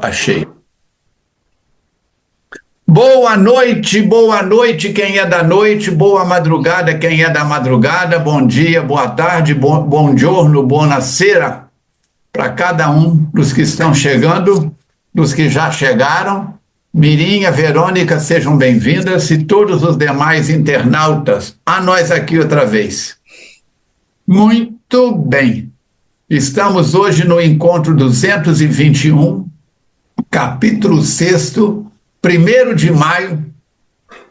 Achei. Boa noite, quem é da noite, boa madrugada, quem é da madrugada, bom dia, boa tarde, bom giorno, buonasera, para cada um dos que estão chegando, dos que já chegaram. Mirinha, Verônica, sejam bem-vindas, e todos os demais internautas, a nós aqui outra vez. Muito bem, estamos hoje no encontro 221, capítulo 6º, 1º de maio.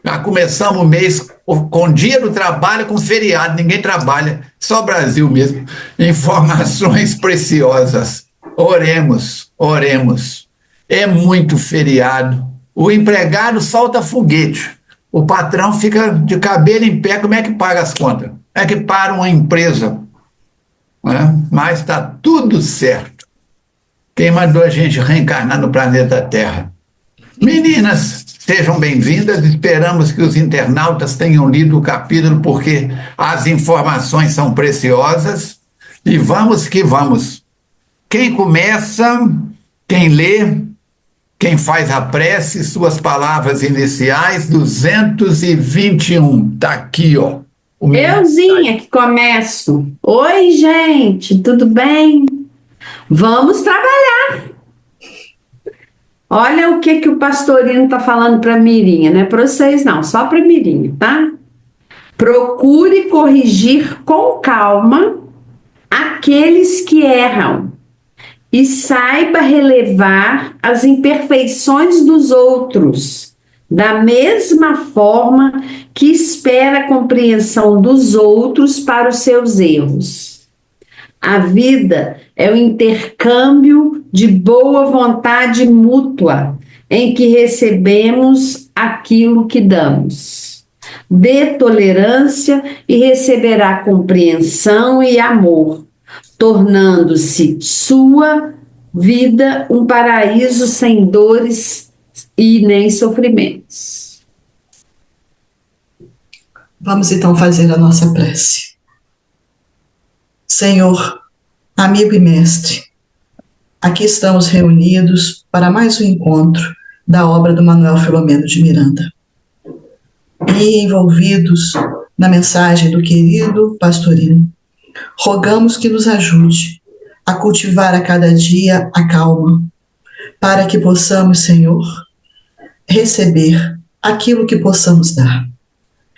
Já começamos o mês com dia do trabalho, com feriado, ninguém trabalha, só Brasil mesmo. Informações preciosas. Oremos, oremos. É muito feriado. O empregado solta foguete. O patrão fica de cabelo em pé. Como é que paga as contas? Como é que para uma empresa? Mas está tudo certo. Quem mandou a gente reencarnar no planeta Terra? Meninas, sejam bem-vindas. Esperamos que os internautas tenham lido o capítulo, porque as informações são preciosas. E vamos que vamos. Quem começa, quem lê, quem faz a prece, suas palavras iniciais, 221. Está aqui, ó. Euzinha que começo. Oi, gente, tudo bem? Vamos trabalhar. Olha o que o pastorino está falando para Mirinha, não é para vocês não, só para Mirinha, tá? Procure corrigir com calma aqueles que erram e saiba relevar as imperfeições dos outros, da mesma forma que espera a compreensão dos outros para os seus erros. A vida é o intercâmbio de boa vontade mútua, em que recebemos aquilo que damos. Dê tolerância e receberá compreensão e amor, tornando-se sua vida um paraíso sem dores e nem sofrimentos. Vamos então fazer a nossa prece. Senhor, amigo e mestre, aqui estamos reunidos para mais um encontro da obra do Manuel Filomeno de Miranda. E envolvidos na mensagem do querido pastorino, rogamos que nos ajude a cultivar a cada dia a calma, para que possamos, Senhor, receber aquilo que possamos dar.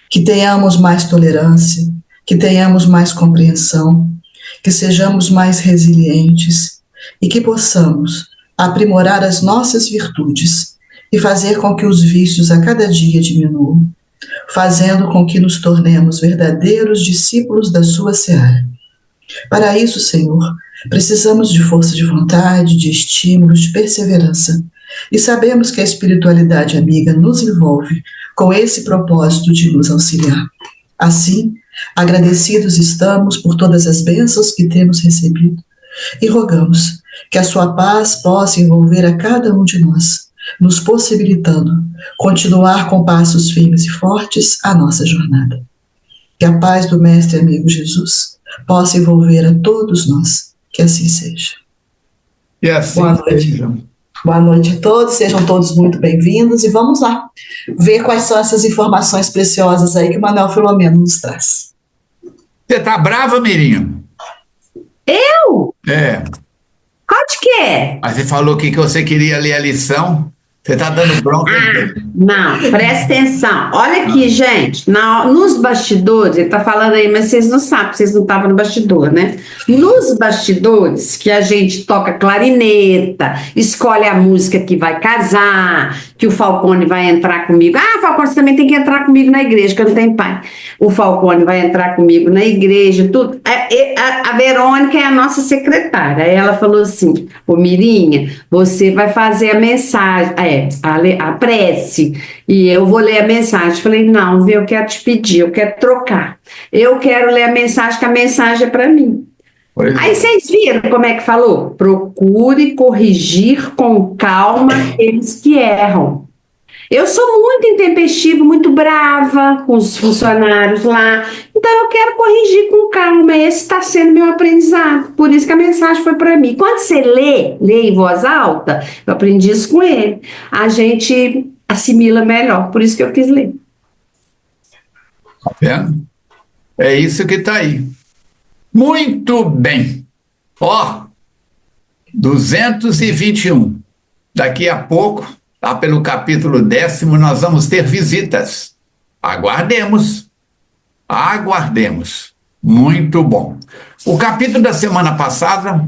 Que tenhamos mais tolerância, que tenhamos mais compreensão, que sejamos mais resilientes e que possamos aprimorar as nossas virtudes e fazer com que os vícios a cada dia diminuam, fazendo com que nos tornemos verdadeiros discípulos da sua seara. Para isso, Senhor, precisamos de força de vontade, de estímulos, de perseverança, e sabemos que a espiritualidade amiga nos envolve com esse propósito de nos auxiliar. Assim, agradecidos estamos por todas as bênçãos que temos recebido e rogamos que a sua paz possa envolver a cada um de nós, nos possibilitando continuar com passos firmes e fortes a nossa jornada. Que a paz do Mestre amigo Jesus possa envolver a todos nós, que assim seja. E assim Boa noite. seja. Boa noite a todos, sejam todos muito bem-vindos e vamos lá ver quais são essas informações preciosas aí que o Manuel Filomeno nos traz. Você tá brava, Mirinha? Eu? É. Qual de que é? Mas você falou que você queria ler a lição. Você tá dando bronca. Não, presta atenção. Olha aqui, gente, nos bastidores, ele tá falando aí, mas vocês não sabem, vocês não estavam no bastidor, né? Nos bastidores, que a gente toca clarineta, escolhe a música que vai casar, que o Falcone vai entrar comigo. Ah, Falcone, você também tem que entrar comigo na igreja, que eu não tenho pai. O Falcone vai entrar comigo na igreja, tudo. A Verônica é a nossa secretária. Aí ela falou assim, ô Mirinha, você vai fazer a mensagem, a prece, e eu vou ler a mensagem. Falei, não, eu quero te pedir, eu quero trocar. Eu quero ler a mensagem, que a mensagem é para mim. Aí vocês viram como é que falou? Procure corrigir com calma aqueles que erram Eu sou muito intempestiva, muito brava com os funcionários lá. Então eu quero corrigir com calma. Esse está sendo meu aprendizado. Por isso que a mensagem foi para mim. Quando você lê em voz alta, eu aprendi isso com ele. A gente assimila melhor. Por isso que eu quis ler. Tá vendo? É isso que está aí. Muito bem. Ó, 221. Daqui a pouco, lá pelo capítulo 10º, nós vamos ter visitas. Aguardemos. Aguardemos. Muito bom. O capítulo da semana passada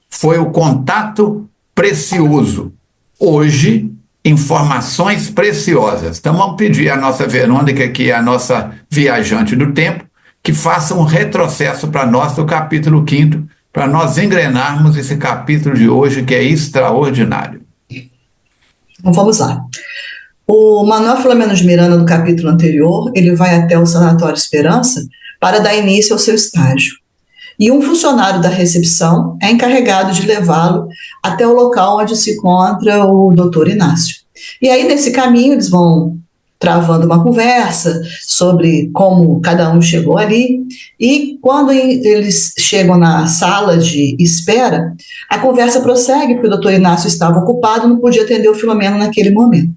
foi o contato precioso. Hoje, informações preciosas. Então vamos pedir à nossa Verônica, que é a nossa viajante do tempo, que faça um retrocesso para nós do capítulo 5º, para nós engrenarmos esse capítulo de hoje, que é extraordinário. Então vamos lá. O Manuel Filomeno de Miranda, no capítulo anterior, ele vai até o Sanatório Esperança para dar início ao seu estágio. E um funcionário da recepção é encarregado de levá-lo até o local onde se encontra o doutor Inácio. E aí, nesse caminho, eles vão travando uma conversa sobre como cada um chegou ali, e quando eles chegam na sala de espera, a conversa prossegue, porque o doutor Inácio estava ocupado, não podia atender o Filomeno naquele momento.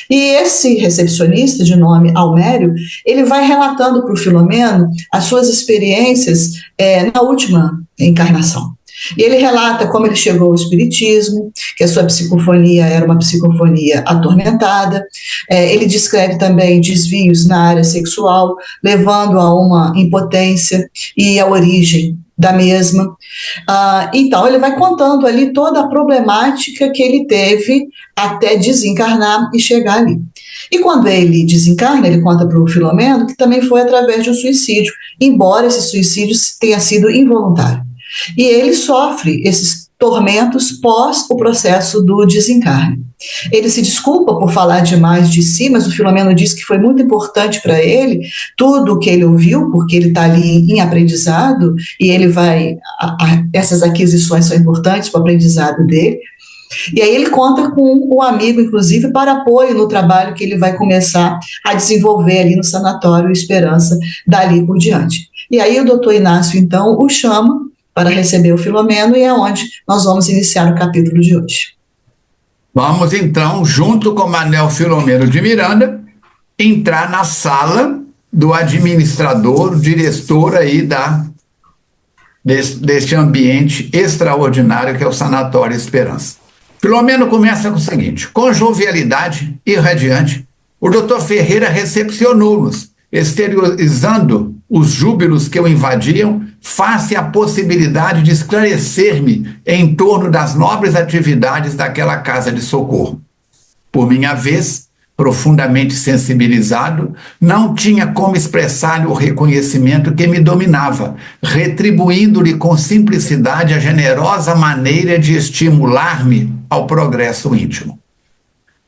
E esse recepcionista, de nome Almério, ele vai relatando para o Filomeno as suas experiências na última encarnação. E ele relata como ele chegou ao espiritismo, que a sua psicofonia era uma psicofonia atormentada. Ele descreve também desvios na área sexual, levando a uma impotência e a origem da mesma. Então, ele vai contando ali toda a problemática que ele teve até desencarnar e chegar ali. E quando ele desencarna, ele conta para o Filomeno que também foi através de um suicídio, embora esse suicídio tenha sido involuntário. E ele sofre esses tormentos pós o processo do desencarne. Ele se desculpa por falar demais de si, mas o Filomeno diz que foi muito importante para ele tudo o que ele ouviu, porque ele está ali em aprendizado e ele vai. Essas aquisições são importantes para o aprendizado dele. E aí ele conta com um amigo, inclusive, para apoio no trabalho que ele vai começar a desenvolver ali no Sanatório Esperança, dali por diante. E aí o doutor Inácio, então, o chama para receber o Filomeno, e é onde nós vamos iniciar o capítulo de hoje. Vamos, então, junto com Manuel Filomeno de Miranda, entrar na sala do administrador, diretor aí deste ambiente extraordinário que é o Sanatório Esperança. Filomeno começa com o seguinte: com jovialidade irradiante, o doutor Ferreira recepcionou-nos, exteriorizando os júbilos que o invadiam, face à possibilidade de esclarecer-me em torno das nobres atividades daquela casa de socorro. Por minha vez, profundamente sensibilizado, não tinha como expressar-lhe o reconhecimento que me dominava, retribuindo-lhe com simplicidade a generosa maneira de estimular-me ao progresso íntimo.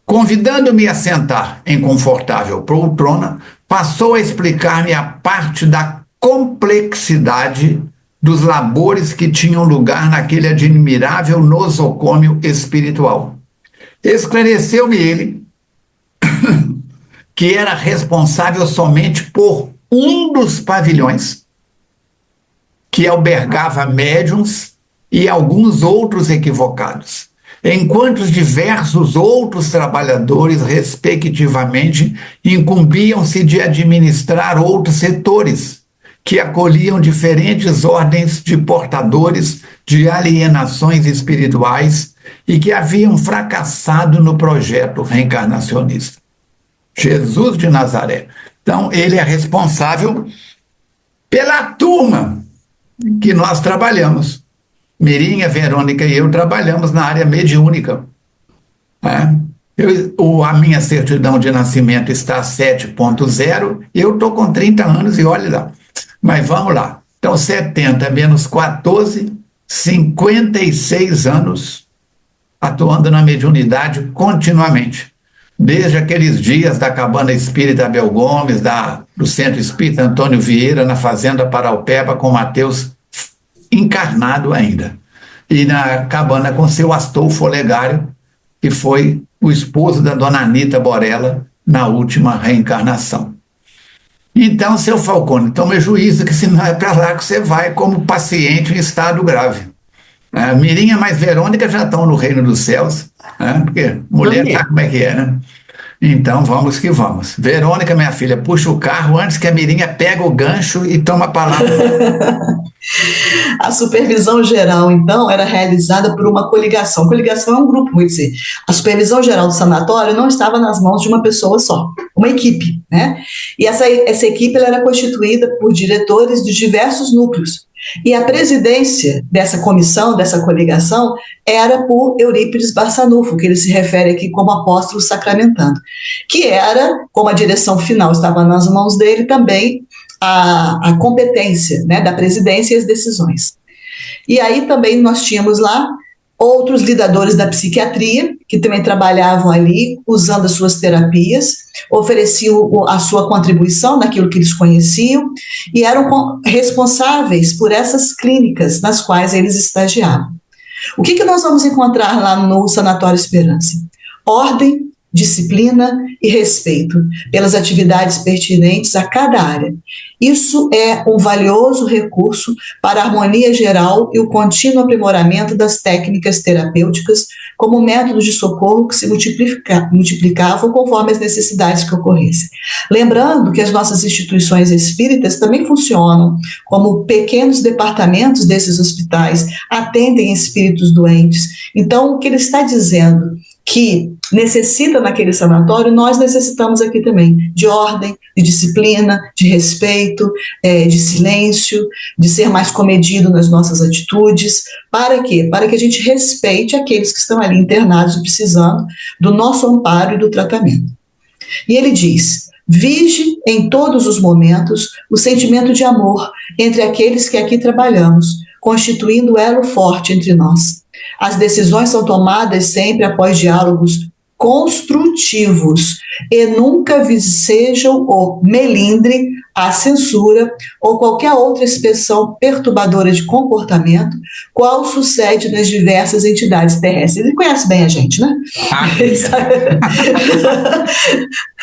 Convidando-me a sentar em confortável poltrona, passou a explicar-me a parte da complexidade dos labores que tinham lugar naquele admirável nosocômio espiritual. Esclareceu-me ele que era responsável somente por um dos pavilhões, que albergava médiuns e alguns outros equivocados, enquanto os diversos outros trabalhadores, respectivamente, incumbiam-se de administrar outros setores, que acolhiam diferentes ordens de portadores de alienações espirituais e que haviam fracassado no projeto reencarnacionista. Jesus de Nazaré. Então, ele é responsável pela turma que nós trabalhamos. Mirinha, Verônica e eu trabalhamos na área mediúnica. A minha certidão de nascimento está 7.0, eu estou com 30 anos e olha lá. Mas vamos lá. Então, 70 menos 14, 56 anos atuando na mediunidade continuamente. Desde aqueles dias da Cabana Espírita Abel Gomes, do Centro Espírita Antônio Vieira, na Fazenda Paraupeba, com Mateus encarnado ainda. E na cabana com seu Astolfo Olegário, que foi o esposo da dona Anita Borella na última reencarnação. Então, seu Falcone, tome juízo que se não é para lá que você vai como paciente em estado grave. Mirinha mais Verônica já estão no reino dos céus, porque mulher sabe como é que é, né? Então, vamos que vamos. Verônica, minha filha, puxa o carro antes que a Mirinha pega o gancho e toma a palavra. A supervisão geral, então, era realizada por uma coligação. Coligação é um grupo, vou dizer. A supervisão geral do sanatório não estava nas mãos de uma pessoa só, uma equipe, né? E essa equipe ela era constituída por diretores de diversos núcleos. E a presidência dessa comissão, dessa coligação, era por Eurípides Barçanufo, que ele se refere aqui como apóstolo sacramentando, que era, como a direção final estava nas mãos dele, também a competência, né, da presidência e as decisões. E aí também nós tínhamos lá outros lidadores da psiquiatria, que também trabalhavam ali, usando as suas terapias, ofereciam a sua contribuição naquilo que eles conheciam, e eram responsáveis por essas clínicas nas quais eles estagiavam. O que nós vamos encontrar lá no Sanatório Esperança? Ordem, disciplina e respeito pelas atividades pertinentes a cada área. Isso é um valioso recurso para a harmonia geral e o contínuo aprimoramento das técnicas terapêuticas como métodos de socorro que se multiplicavam conforme as necessidades que ocorressem. Lembrando que as nossas instituições espíritas também funcionam como pequenos departamentos desses hospitais, atendem espíritos doentes. Então, o que ele está dizendo que necessita naquele sanatório, nós necessitamos aqui também de ordem, de disciplina, de respeito, de silêncio, de ser mais comedido nas nossas atitudes. Para quê? Para que a gente respeite aqueles que estão ali internados e precisando do nosso amparo e do tratamento. E ele diz: vige em todos os momentos o sentimento de amor entre aqueles que aqui trabalhamos, constituindo elo forte entre nós. As decisões são tomadas sempre após diálogos construtivos e nunca sejam o melindre, a censura ou qualquer outra expressão perturbadora de comportamento, qual sucede nas diversas entidades terrestres. Ele conhece bem a gente, né?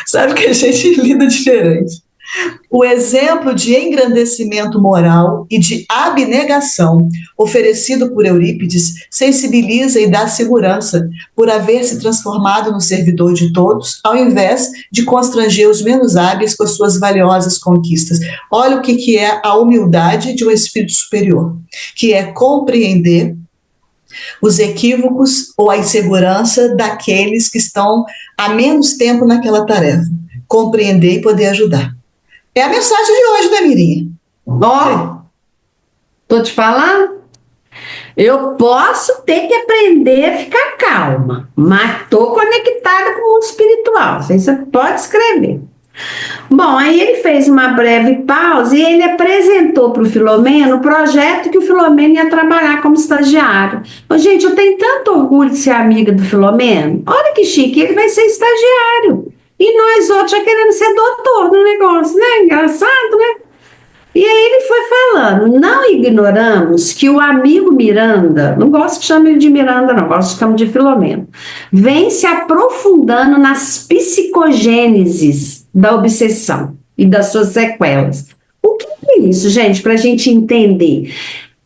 Sabe que a gente lida diferente. O exemplo de engrandecimento moral e de abnegação oferecido por Eurípides sensibiliza e dá segurança por haver se transformado no servidor de todos, ao invés de constranger os menos hábeis com as suas valiosas conquistas. Olha o que é a humildade de um espírito superior, que é compreender os equívocos ou a insegurança daqueles que estão há menos tempo naquela tarefa. Compreender e poder ajudar. É a mensagem de hoje, né, Mirinha? Tô te falando. Eu posso ter que aprender a ficar calma, mas tô conectada com o mundo espiritual. Você pode escrever. Bom, aí ele fez uma breve pausa e ele apresentou para o Filomeno o projeto que o Filomeno ia trabalhar como estagiário. Gente, eu tenho tanto orgulho de ser amiga do Filomeno. Olha que chique, ele vai ser estagiário. E nós outros já querendo ser doutor do negócio, né? Engraçado, né? E aí ele foi falando, não ignoramos que o amigo Miranda, não gosto que chame ele de Miranda não, gosto que chame de Filomeno, vem se aprofundando nas psicogêneses da obsessão e das suas sequelas. O que é isso, gente, para a gente entender?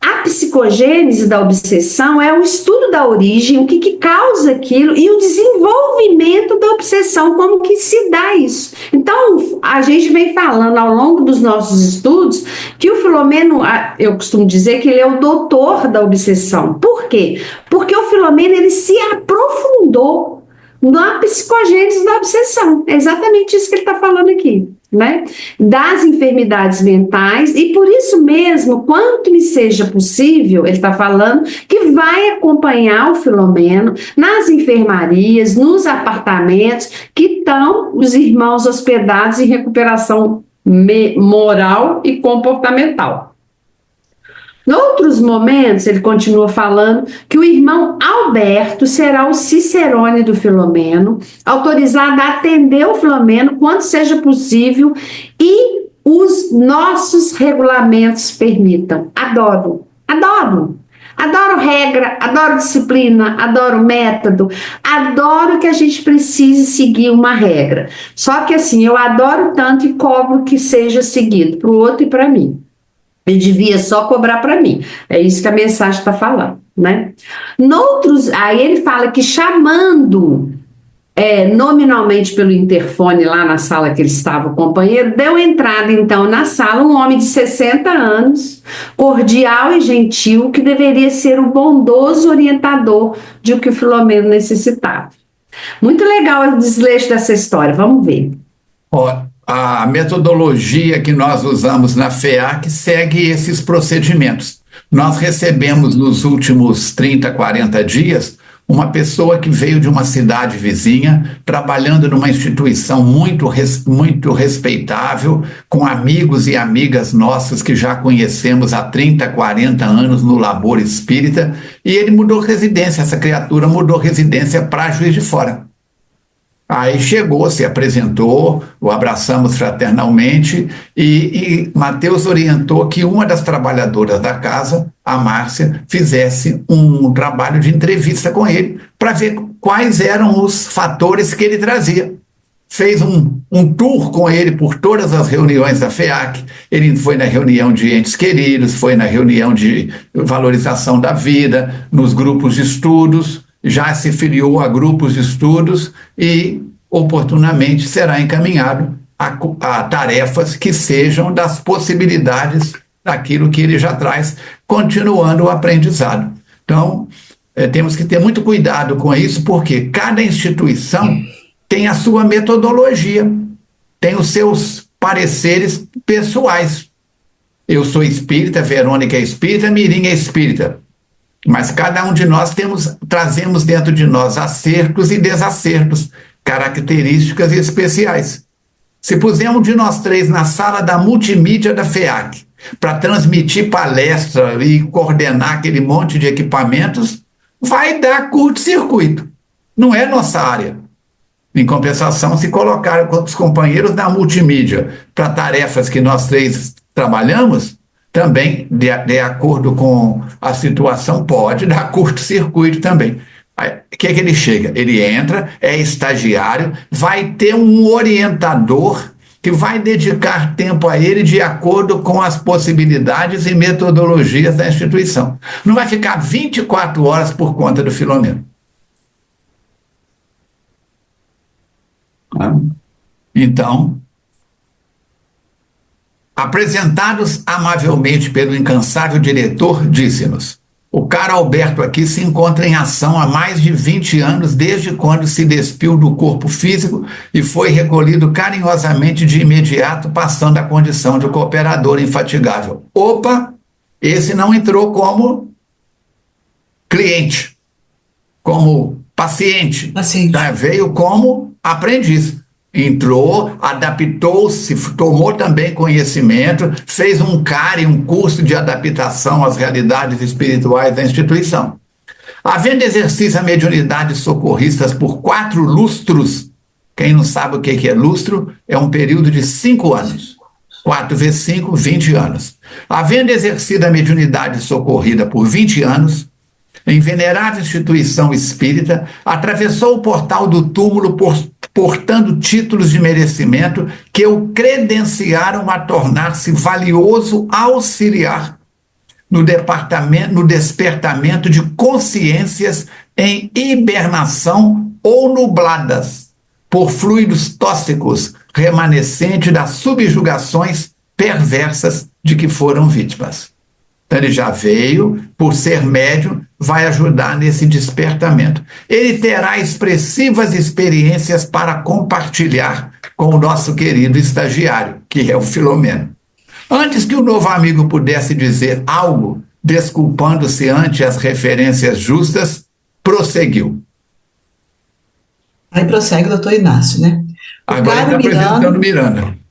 A psicogênese da obsessão é o estudo da origem, o que causa aquilo e o desenvolvimento da obsessão, como que se dá isso. Então, a gente vem falando ao longo dos nossos estudos que o Filomeno, eu costumo dizer que ele é o doutor da obsessão. Por quê? Porque o Filomeno ele se aprofundou na psicogênese da obsessão. É exatamente isso que ele está falando aqui. Né? Das enfermidades mentais, e por isso mesmo, quanto lhe seja possível, ele está falando que vai acompanhar o Filomeno nas enfermarias, nos apartamentos que estão os irmãos hospedados em recuperação moral e comportamental. Em outros momentos, ele continua falando que o irmão Alberto será o cicerone do Filomeno, autorizado a atender o Filomeno quando seja possível e os nossos regulamentos permitam. Adoro, adoro. Adoro regra, adoro disciplina, adoro método, adoro que a gente precise seguir uma regra. Só que assim, eu adoro tanto e cobro que seja seguido para o outro e para mim. Eu devia só cobrar para mim. É isso que a mensagem está falando, né? Noutros, aí ele fala que chamando nominalmente pelo interfone lá na sala que ele estava, o companheiro, deu entrada então na sala um homem de 60 anos, cordial e gentil, que deveria ser o bondoso orientador de o que o Filomeno necessitava. Muito legal o desleixo dessa história, vamos ver. Ó, a metodologia que nós usamos na FEAC segue esses procedimentos. Nós recebemos nos últimos 30, 40 dias uma pessoa que veio de uma cidade vizinha, trabalhando numa instituição muito respeitável, com amigos e amigas nossas que já conhecemos há 30, 40 anos no labor espírita, e ele mudou residência, essa criatura mudou residência para Juiz de Fora. Aí chegou, se apresentou, o abraçamos fraternalmente e Mateus orientou que uma das trabalhadoras da casa, a Márcia, fizesse um trabalho de entrevista com ele para ver quais eram os fatores que ele trazia. Fez um tour com ele por todas as reuniões da FEAC, ele foi na reunião de entes queridos, foi na reunião de valorização da vida, nos grupos de estudos, já se filiou a grupos de estudos e, oportunamente, será encaminhado a tarefas que sejam das possibilidades daquilo que ele já traz, continuando o aprendizado. Então, temos que ter muito cuidado com isso, porque cada instituição tem a sua metodologia, tem os seus pareceres pessoais. Eu sou espírita, Verônica é espírita, Mirim é espírita. Mas cada um de nós trazemos dentro de nós acertos e desacertos, características especiais. Se pusermos um de nós três na sala da multimídia da FEAC para transmitir palestra e coordenar aquele monte de equipamentos, vai dar curto-circuito. Não é nossa área. Em compensação, se colocar os companheiros da multimídia para tarefas que nós três trabalhamos, também, de acordo com a situação, pode dar curto-circuito também. O que ele chega? Ele entra, é estagiário, vai ter um orientador que vai dedicar tempo a ele de acordo com as possibilidades e metodologias da instituição. Não vai ficar 24 horas por conta do Filomeno. Então, apresentados amavelmente pelo incansável diretor, disse-nos: o caro Alberto aqui se encontra em ação há mais de 20 anos, desde quando se despiu do corpo físico e foi recolhido carinhosamente de imediato, passando a condição de cooperador infatigável. Opa, esse não entrou como cliente, como paciente. Veio como aprendiz. Entrou, adaptou-se, tomou também conhecimento, fez um CARE, um curso de adaptação às realidades espirituais da instituição. Havendo exercido a mediunidade socorristas por 4 lustros, quem não sabe o que é lustro, é um período de 5 anos. 4 vezes 5, 20 anos. Havendo exercido a mediunidade socorrida por 20 anos, em venerável instituição espírita, atravessou o portal do túmulo portando títulos de merecimento que o credenciaram a tornar-se valioso auxiliar no despertamento de consciências em hibernação ou nubladas por fluidos tóxicos remanescentes das subjugações perversas de que foram vítimas. Então ele já veio, por ser médium, vai ajudar nesse despertamento. Ele terá expressivas experiências para compartilhar com o nosso querido estagiário, que é o Filomeno. Antes que o novo amigo pudesse dizer algo, desculpando-se ante as referências justas, prosseguiu. Aí prossegue o doutor Inácio, né? Agora ele está apresentando Miranda.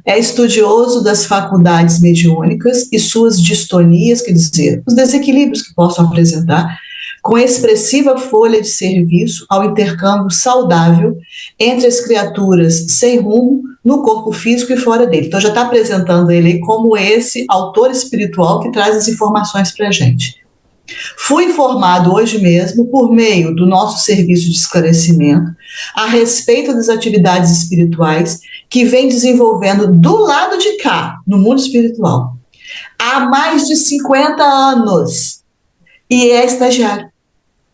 É estudioso das faculdades mediúnicas e suas distonias, quer dizer, os desequilíbrios que possam apresentar, com expressiva folha de serviço ao intercâmbio saudável entre as criaturas sem rumo no corpo físico e fora dele. Então já está apresentando ele como esse autor espiritual que traz as informações para a gente. Fui informado hoje mesmo, por meio do nosso serviço de esclarecimento, a respeito das atividades espirituais que vem desenvolvendo do lado de cá, no mundo espiritual, há mais de 50 anos. E é estagiário.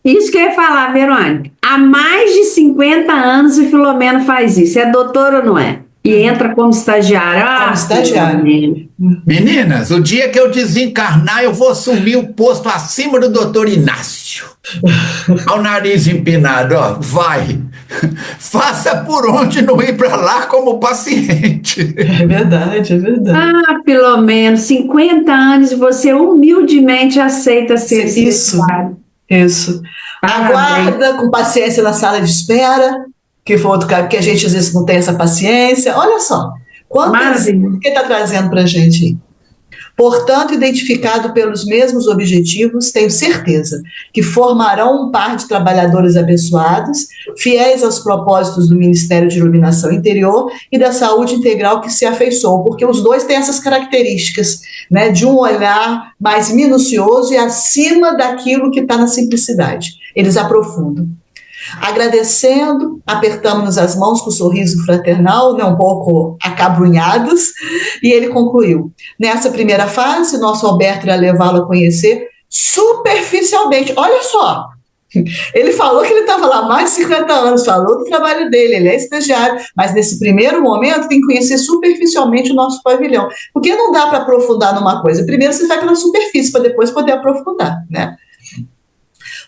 Isso que eu ia falar, Verônica. Há mais de 50 anos o Filomeno faz isso. É doutor ou não é? E entra como estagiário. Como estagiário. Filomeno. Meninas, o dia que eu desencarnar, eu vou assumir o posto acima do doutor Inácio. Ao nariz empinado, ó, vai. Faça por onde não ir para lá como paciente. É verdade, é verdade. Ah, Filomeno, 50 anos e você humildemente aceita ser Isso, estagiário. isso. Parabéns. Aguarda com paciência na sala de espera, que foi outro cara, porque a gente às vezes não tem essa paciência. Olha só, quantas Maravilha. que está trazendo para a gente aí. Portanto, identificado pelos mesmos objetivos, tenho certeza que formarão um par de trabalhadores abençoados, fiéis aos propósitos do Ministério de Iluminação Interior e da Saúde Integral que se afeiçoou, porque os dois têm essas características, né, de um olhar mais minucioso e acima daquilo que está na simplicidade. Eles aprofundam. Agradecendo, apertamos-nos as mãos com um sorriso fraternal, né, um pouco acabrunhados, e ele concluiu: nessa primeira fase, nosso Alberto irá levá-lo a conhecer superficialmente. Olha só, ele falou que ele estava lá há mais de 50 anos, falou do trabalho dele, ele é estagiário, mas nesse primeiro momento tem que conhecer superficialmente o nosso pavilhão, porque não dá para aprofundar numa coisa. Primeiro você fica na superfície, para depois poder aprofundar, né?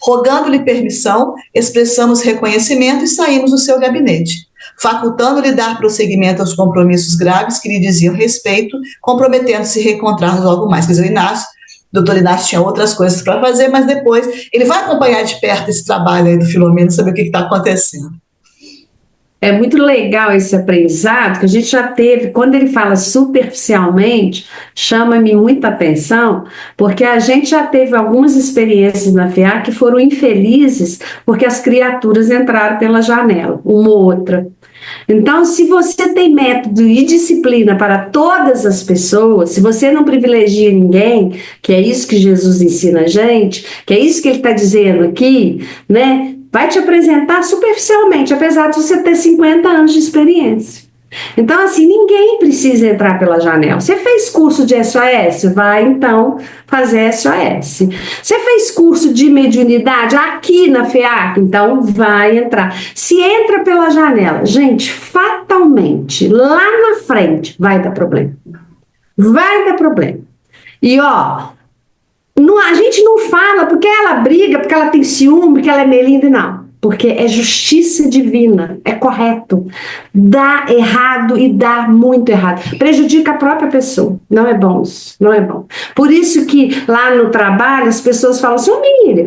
Rogando-lhe permissão, expressamos reconhecimento e saímos do seu gabinete, facultando-lhe dar prosseguimento aos compromissos graves que lhe diziam respeito, comprometendo-se a reencontrar logo mais. Quer dizer, o Inácio, o doutor Inácio tinha outras coisas para fazer, mas depois ele vai acompanhar de perto esse trabalho aí do Filomeno, saber o que está acontecendo. É muito legal esse aprendizado que a gente já teve. Quando ele fala superficialmente, chama-me muita atenção, porque a gente já teve algumas experiências na FEA que foram infelizes porque as criaturas entraram pela janela, uma ou outra. Então, se você tem método e disciplina para todas as pessoas, se você não privilegia ninguém, que é isso que Jesus ensina a gente, que é isso que ele está dizendo aqui, né? Vai te apresentar superficialmente, apesar de você ter 50 anos de experiência. Então, assim, ninguém precisa entrar pela janela. Você fez curso de SOS? Vai, então, fazer SOS. Você fez curso de mediunidade aqui na FEAC? Então, vai entrar. Se entra pela janela, gente, fatalmente, lá na frente, vai dar problema. Vai dar problema. E, ó, a gente não fala porque ela briga, porque ela tem ciúme, porque ela é melinda, não. Porque é justiça divina, é correto. Dá errado e dá muito errado. Prejudica a própria pessoa. Não é bom isso, não é bom. Por isso que lá no trabalho as pessoas falam assim: Miriam,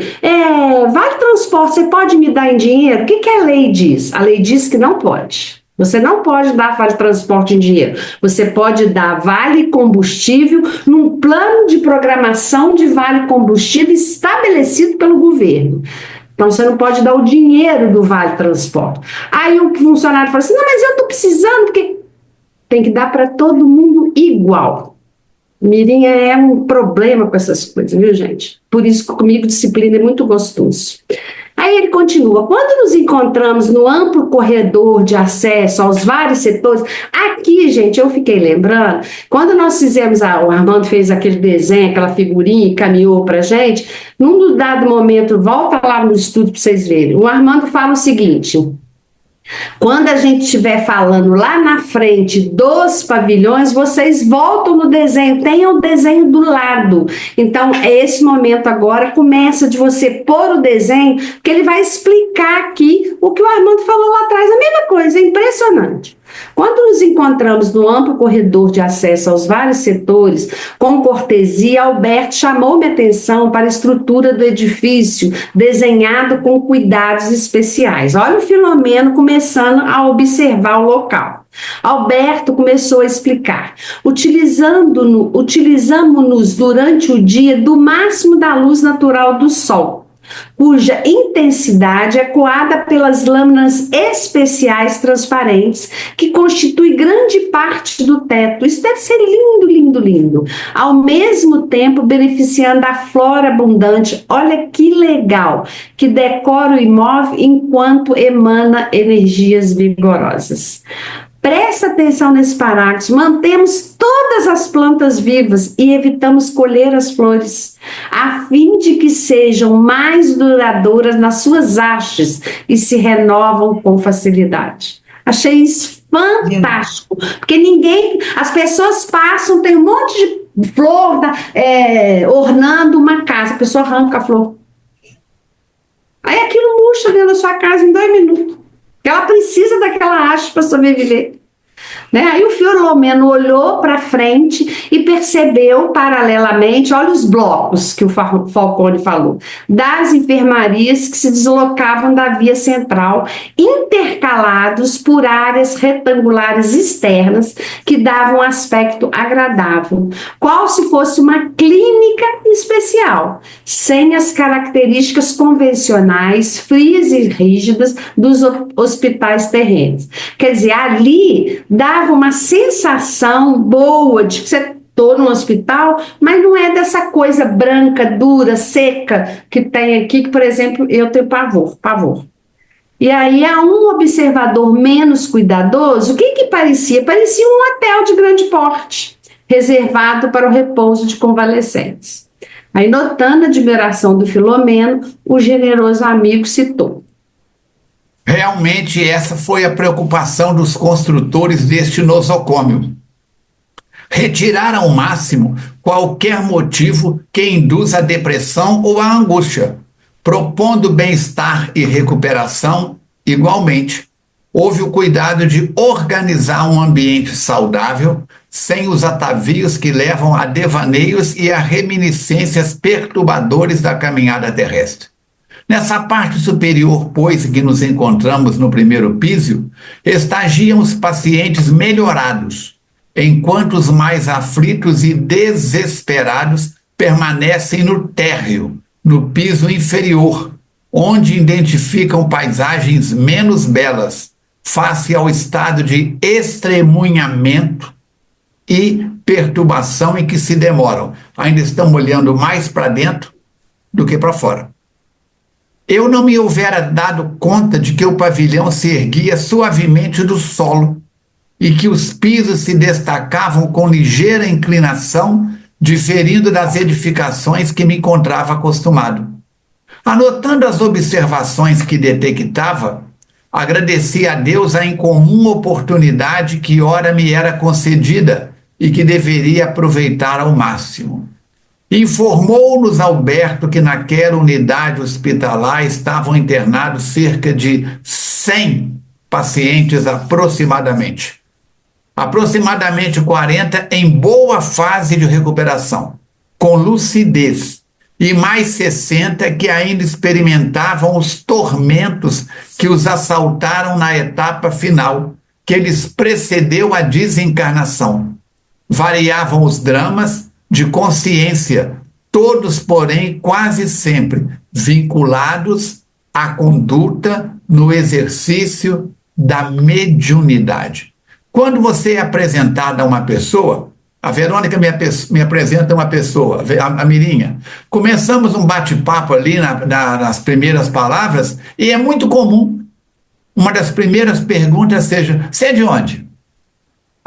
vale transporte, você pode me dar em dinheiro? O que a lei diz? A lei diz que não pode. Você não pode dar vale transporte em dinheiro. Você pode dar vale combustível num plano de programação de vale combustível estabelecido pelo governo. Então, você não pode dar o dinheiro do vale transporte. Aí o funcionário fala assim: não, mas eu estou precisando, porque tem que dar para todo mundo igual. Mirim é um problema com essas coisas, viu, gente? Por isso que comigo disciplina é muito gostoso. Aí ele continua: quando nos encontramos no amplo corredor de acesso aos vários setores, aqui, gente, eu fiquei lembrando, quando nós fizemos, o Armando fez aquele desenho, aquela figurinha e caminhou pra gente, num dado momento, volta lá no estúdio para vocês verem, o Armando fala o seguinte: quando a gente estiver falando lá na frente dos pavilhões, vocês voltam no desenho, tenham o desenho do lado. Então, esse momento agora começa de você pôr o desenho, porque ele vai explicar aqui o que o Armando falou lá atrás. A mesma coisa, é impressionante. Quando nos encontramos no amplo corredor de acesso aos vários setores, com cortesia, Alberto chamou minha atenção para a estrutura do edifício, desenhado com cuidados especiais. Olha o Filomeno começando a observar o local. Alberto começou a explicar: utilizamos-nos durante o dia do máximo da luz natural do sol, cuja intensidade é coada pelas lâminas especiais transparentes que constituem grande parte do teto. Isso deve ser lindo, lindo, lindo. Ao mesmo tempo, beneficiando a flora abundante, olha que legal, que decora o imóvel enquanto emana energias vigorosas. Presta atenção nesse parágrafo. Mantemos todas as plantas vivas e evitamos colher as flores, a fim de que sejam mais duradouras nas suas hastes e se renovam com facilidade. Achei isso fantástico, porque as pessoas passam, tem um monte de flor ornando uma casa, a pessoa arranca a flor. Aí aquilo murcha dentro da sua casa em 2 minutos. Ela precisa daquela haste para sobreviver. Né? Aí o Filomeno olhou para frente e percebeu paralelamente, olha os blocos que o Falcone falou, das enfermarias que se deslocavam da via central, intercalados por áreas retangulares externas que davam um aspecto agradável, qual se fosse uma clínica especial, sem as características convencionais, frias e rígidas dos hospitais terrenos. Quer dizer, ali dava uma sensação boa de que você estou no hospital, mas não é dessa coisa branca, dura, seca que tem aqui, que, por exemplo, eu tenho pavor. E aí, a um observador menos cuidadoso, o que parecia? Parecia um hotel de grande porte, reservado para o repouso de convalescentes. Aí, notando a admiração do Filomeno, o generoso amigo citou: realmente essa foi a preocupação dos construtores deste nosocômio. Retirar ao máximo qualquer motivo que induza a depressão ou a angústia, propondo bem-estar e recuperação igualmente. Houve o cuidado de organizar um ambiente saudável, sem os atavios que levam a devaneios e a reminiscências perturbadores da caminhada terrestre. Nessa parte superior, pois, que nos encontramos no primeiro piso, estagiam os pacientes melhorados, enquanto os mais aflitos e desesperados permanecem no térreo, no piso inferior, onde identificam paisagens menos belas, face ao estado de estremunhamento e perturbação em que se demoram. Ainda estão olhando mais para dentro do que para fora. Eu não me houvera dado conta de que o pavilhão se erguia suavemente do solo e que os pisos se destacavam com ligeira inclinação, diferindo das edificações que me encontrava acostumado. Anotando as observações que detectava, agradeci a Deus a incomum oportunidade que ora me era concedida e que deveria aproveitar ao máximo. Informou-nos Alberto que naquela unidade hospitalar estavam internados cerca de 100 pacientes aproximadamente 40 em boa fase de recuperação, com lucidez, e mais 60 que ainda experimentavam os tormentos que os assaltaram na etapa final, que lhes precedeu a desencarnação. Variavam os dramas de consciência, todos, porém, quase sempre vinculados à conduta no exercício da mediunidade. Quando você é apresentado a uma pessoa, a Verônica me apresenta uma pessoa, a Mirinha, começamos um bate-papo ali nas primeiras palavras, e é muito comum, uma das primeiras perguntas seja: você é de onde?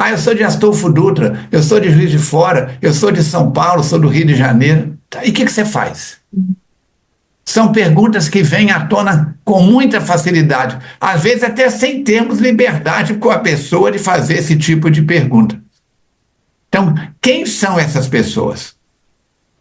Eu sou de Astolfo Dutra, eu sou de Juiz de Fora, eu sou de São Paulo, sou do Rio de Janeiro. E o que você faz? São perguntas que vêm à tona com muita facilidade, às vezes até sem termos liberdade com a pessoa de fazer esse tipo de pergunta. Então, quem são essas pessoas?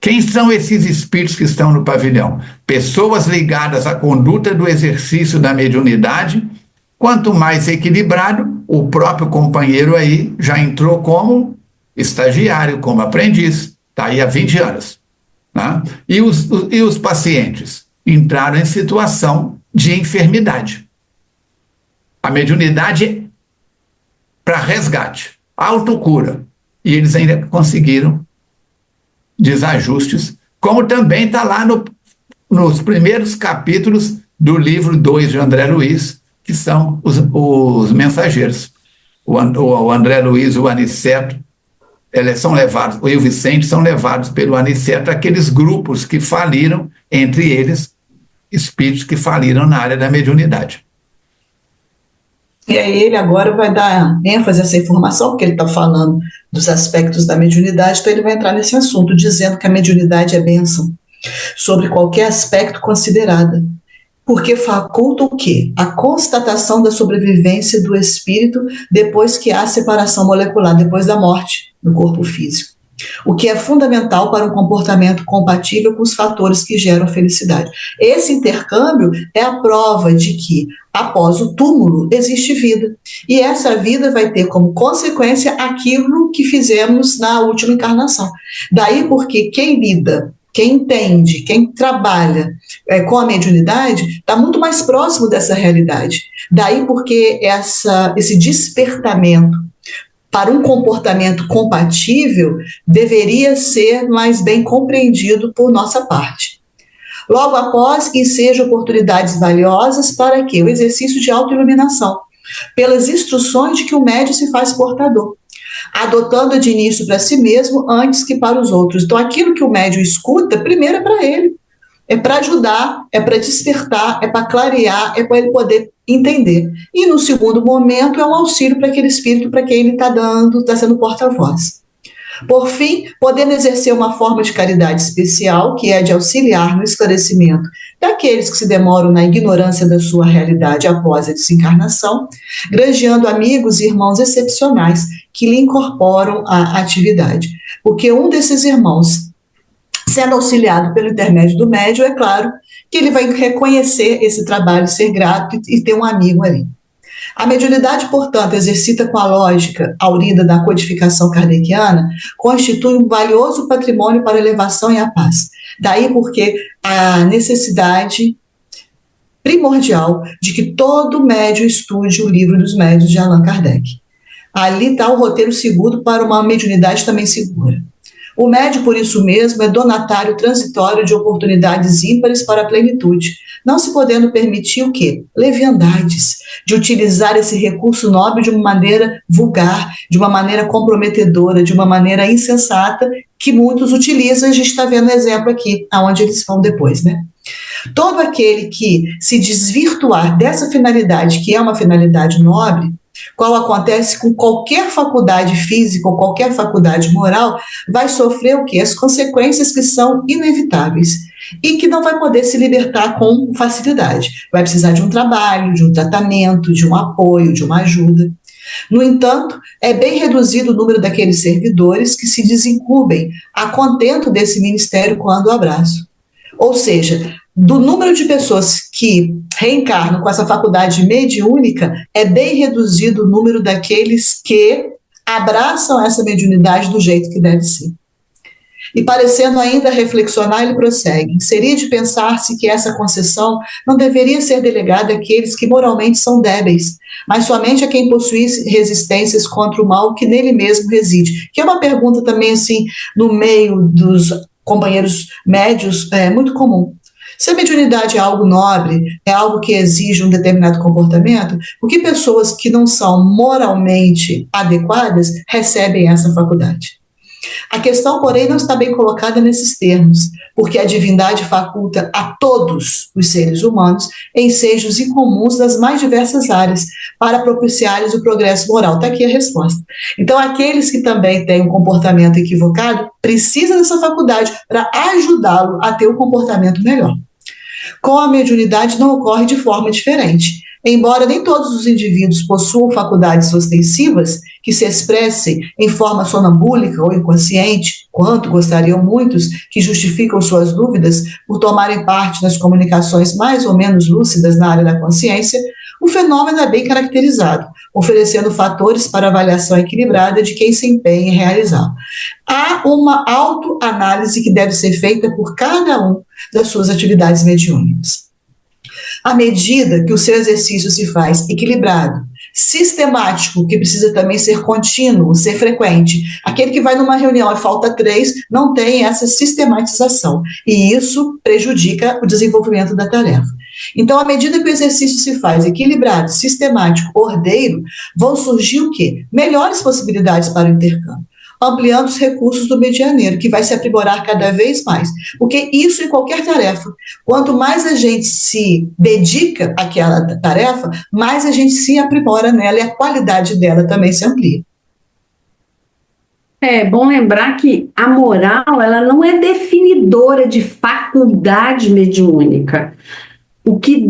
Quem são esses espíritos que estão no pavilhão? Pessoas ligadas à conduta do exercício da mediunidade. Quanto mais equilibrado, o próprio companheiro aí já entrou como estagiário, como aprendiz, está aí há 20 anos. Né? E os pacientes entraram em situação de enfermidade. A mediunidade para resgate, autocura. E eles ainda conseguiram desajustes, como também está lá nos primeiros capítulos do livro 2 de André Luiz, que são os mensageiros. O André Luiz e o Aniceto, eles são levados, o e o Vicente são levados pelo Aniceto àqueles grupos que faliram, entre eles, espíritos que faliram na área da mediunidade. E aí ele agora vai dar ênfase a essa informação, porque ele está falando dos aspectos da mediunidade, então ele vai entrar nesse assunto, dizendo que a mediunidade é bênção sobre qualquer aspecto considerada, porque faculta o quê? A constatação da sobrevivência do espírito depois que há separação molecular, depois da morte do corpo físico, o que é fundamental para um comportamento compatível com os fatores que geram felicidade. Esse intercâmbio é a prova de que, após o túmulo, existe vida. E essa vida vai ter como consequência aquilo que fizemos na última encarnação. Daí porque quem lida, quem entende, quem trabalha com a mediunidade, está muito mais próximo dessa realidade. Daí porque esse despertamento para um comportamento compatível deveria ser mais bem compreendido por nossa parte. Logo após, enseja oportunidades valiosas para que o exercício de autoiluminação, pelas instruções de que o médium se faz portador, adotando de início para si mesmo antes que para os outros. Então, aquilo que o médium escuta, primeiro é para ele, é para ajudar, é para despertar, é para clarear, é para ele poder entender. E no segundo momento é um auxílio para aquele espírito para quem ele está sendo porta-voz. Por fim, podendo exercer uma forma de caridade especial, que é de auxiliar no esclarecimento daqueles que se demoram na ignorância da sua realidade após a desencarnação, granjeando amigos e irmãos excepcionais que lhe incorporam à atividade. Porque um desses irmãos, sendo auxiliado pelo intermédio do médium, é claro que ele vai reconhecer esse trabalho, ser grato e ter um amigo ali. A mediunidade, portanto, exercita com a lógica aurida da codificação kardeciana, constitui um valioso patrimônio para a elevação e a paz. Daí porque a necessidade primordial de que todo médium estude o livro dos médiuns de Allan Kardec. Ali está o roteiro seguro para uma mediunidade também segura. O médium, por isso mesmo, é donatário transitório de oportunidades ímpares para a plenitude, não se podendo permitir o quê? Leviandades, de utilizar esse recurso nobre de uma maneira vulgar, de uma maneira comprometedora, de uma maneira insensata, que muitos utilizam, a gente está vendo exemplo aqui, aonde eles vão depois, né? Todo aquele que se desvirtuar dessa finalidade, que é uma finalidade nobre, qual acontece com qualquer faculdade física ou qualquer faculdade moral, vai sofrer o quê? As consequências que são inevitáveis e que não vai poder se libertar com facilidade. Vai precisar de um trabalho, de um tratamento, de um apoio, de uma ajuda. No entanto, é bem reduzido o número daqueles servidores que se desincumbem a contento desse ministério quando o abraço. Ou seja, do número de pessoas que reencarnam com essa faculdade mediúnica, é bem reduzido o número daqueles que abraçam essa mediunidade do jeito que deve ser. E parecendo ainda reflexionar, ele prossegue. Seria de pensar-se que essa concessão não deveria ser delegada àqueles que moralmente são débeis, mas somente a quem possui resistências contra o mal que nele mesmo reside. Que é uma pergunta também, assim, no meio dos companheiros médios, muito comum. Se a mediunidade é algo nobre, é algo que exige um determinado comportamento, por que pessoas que não são moralmente adequadas recebem essa faculdade? A questão, porém, não está bem colocada nesses termos, porque a divindade faculta a todos os seres humanos ensejos incomuns das mais diversas áreas para propiciar-lhes o progresso moral. Está aqui a resposta. Então, aqueles que também têm um comportamento equivocado precisam dessa faculdade para ajudá-lo a ter um comportamento melhor. Com a mediunidade não ocorre de forma diferente. Embora nem todos os indivíduos possuam faculdades ostensivas que se expressem em forma sonambúlica ou inconsciente, quanto gostariam muitos que justificam suas dúvidas por tomarem parte nas comunicações mais ou menos lúcidas na área da consciência, o fenômeno é bem caracterizado, oferecendo fatores para avaliação equilibrada de quem se empenha em realizá-lo. Há uma autoanálise que deve ser feita por cada um das suas atividades mediúnicas. À medida que o seu exercício se faz equilibrado, Sistemático, que precisa também ser contínuo, ser frequente. Aquele que vai numa reunião e falta 3, não tem essa sistematização. E isso prejudica o desenvolvimento da tarefa. Então, à medida que o exercício se faz equilibrado, sistemático, ordeiro, vão surgir o quê? Melhores possibilidades para o intercâmbio, ampliando os recursos do medianeiro, que vai se aprimorar cada vez mais. Porque isso em qualquer tarefa. Quanto mais a gente se dedica àquela tarefa, mais a gente se aprimora nela e a qualidade dela também se amplia. É bom lembrar que a moral, ela não é definidora de faculdade mediúnica. O que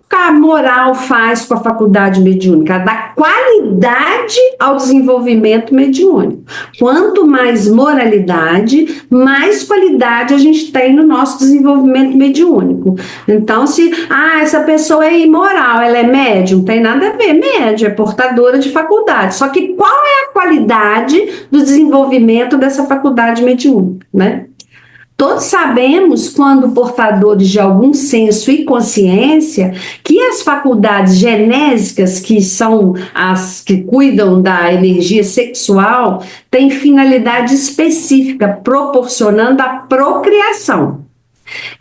a moral faz com a faculdade mediúnica? Ela dá qualidade ao desenvolvimento mediúnico. Quanto mais moralidade, mais qualidade a gente tem no nosso desenvolvimento mediúnico. Então, se essa pessoa é imoral, ela é médium, não tem nada a ver, médium, é portadora de faculdade. Só que qual é a qualidade do desenvolvimento dessa faculdade mediúnica, né? Todos sabemos, quando portadores de algum senso e consciência, que as faculdades genésicas, que são as que cuidam da energia sexual, têm finalidade específica, proporcionando a procriação.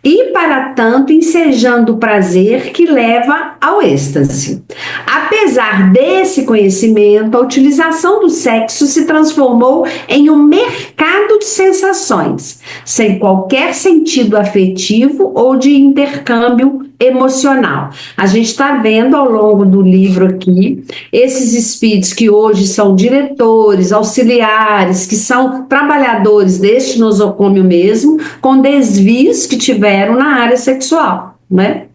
E, para tanto, ensejando o prazer que leva ao êxtase. Apesar desse conhecimento, a utilização do sexo se transformou em um mercado de sensações, sem qualquer sentido afetivo ou de intercâmbio emocional. A gente está vendo ao longo do livro aqui, esses espíritos que hoje são diretores, auxiliares, que são trabalhadores deste nosocômio mesmo, com desvios que tiveram na área sexual, né?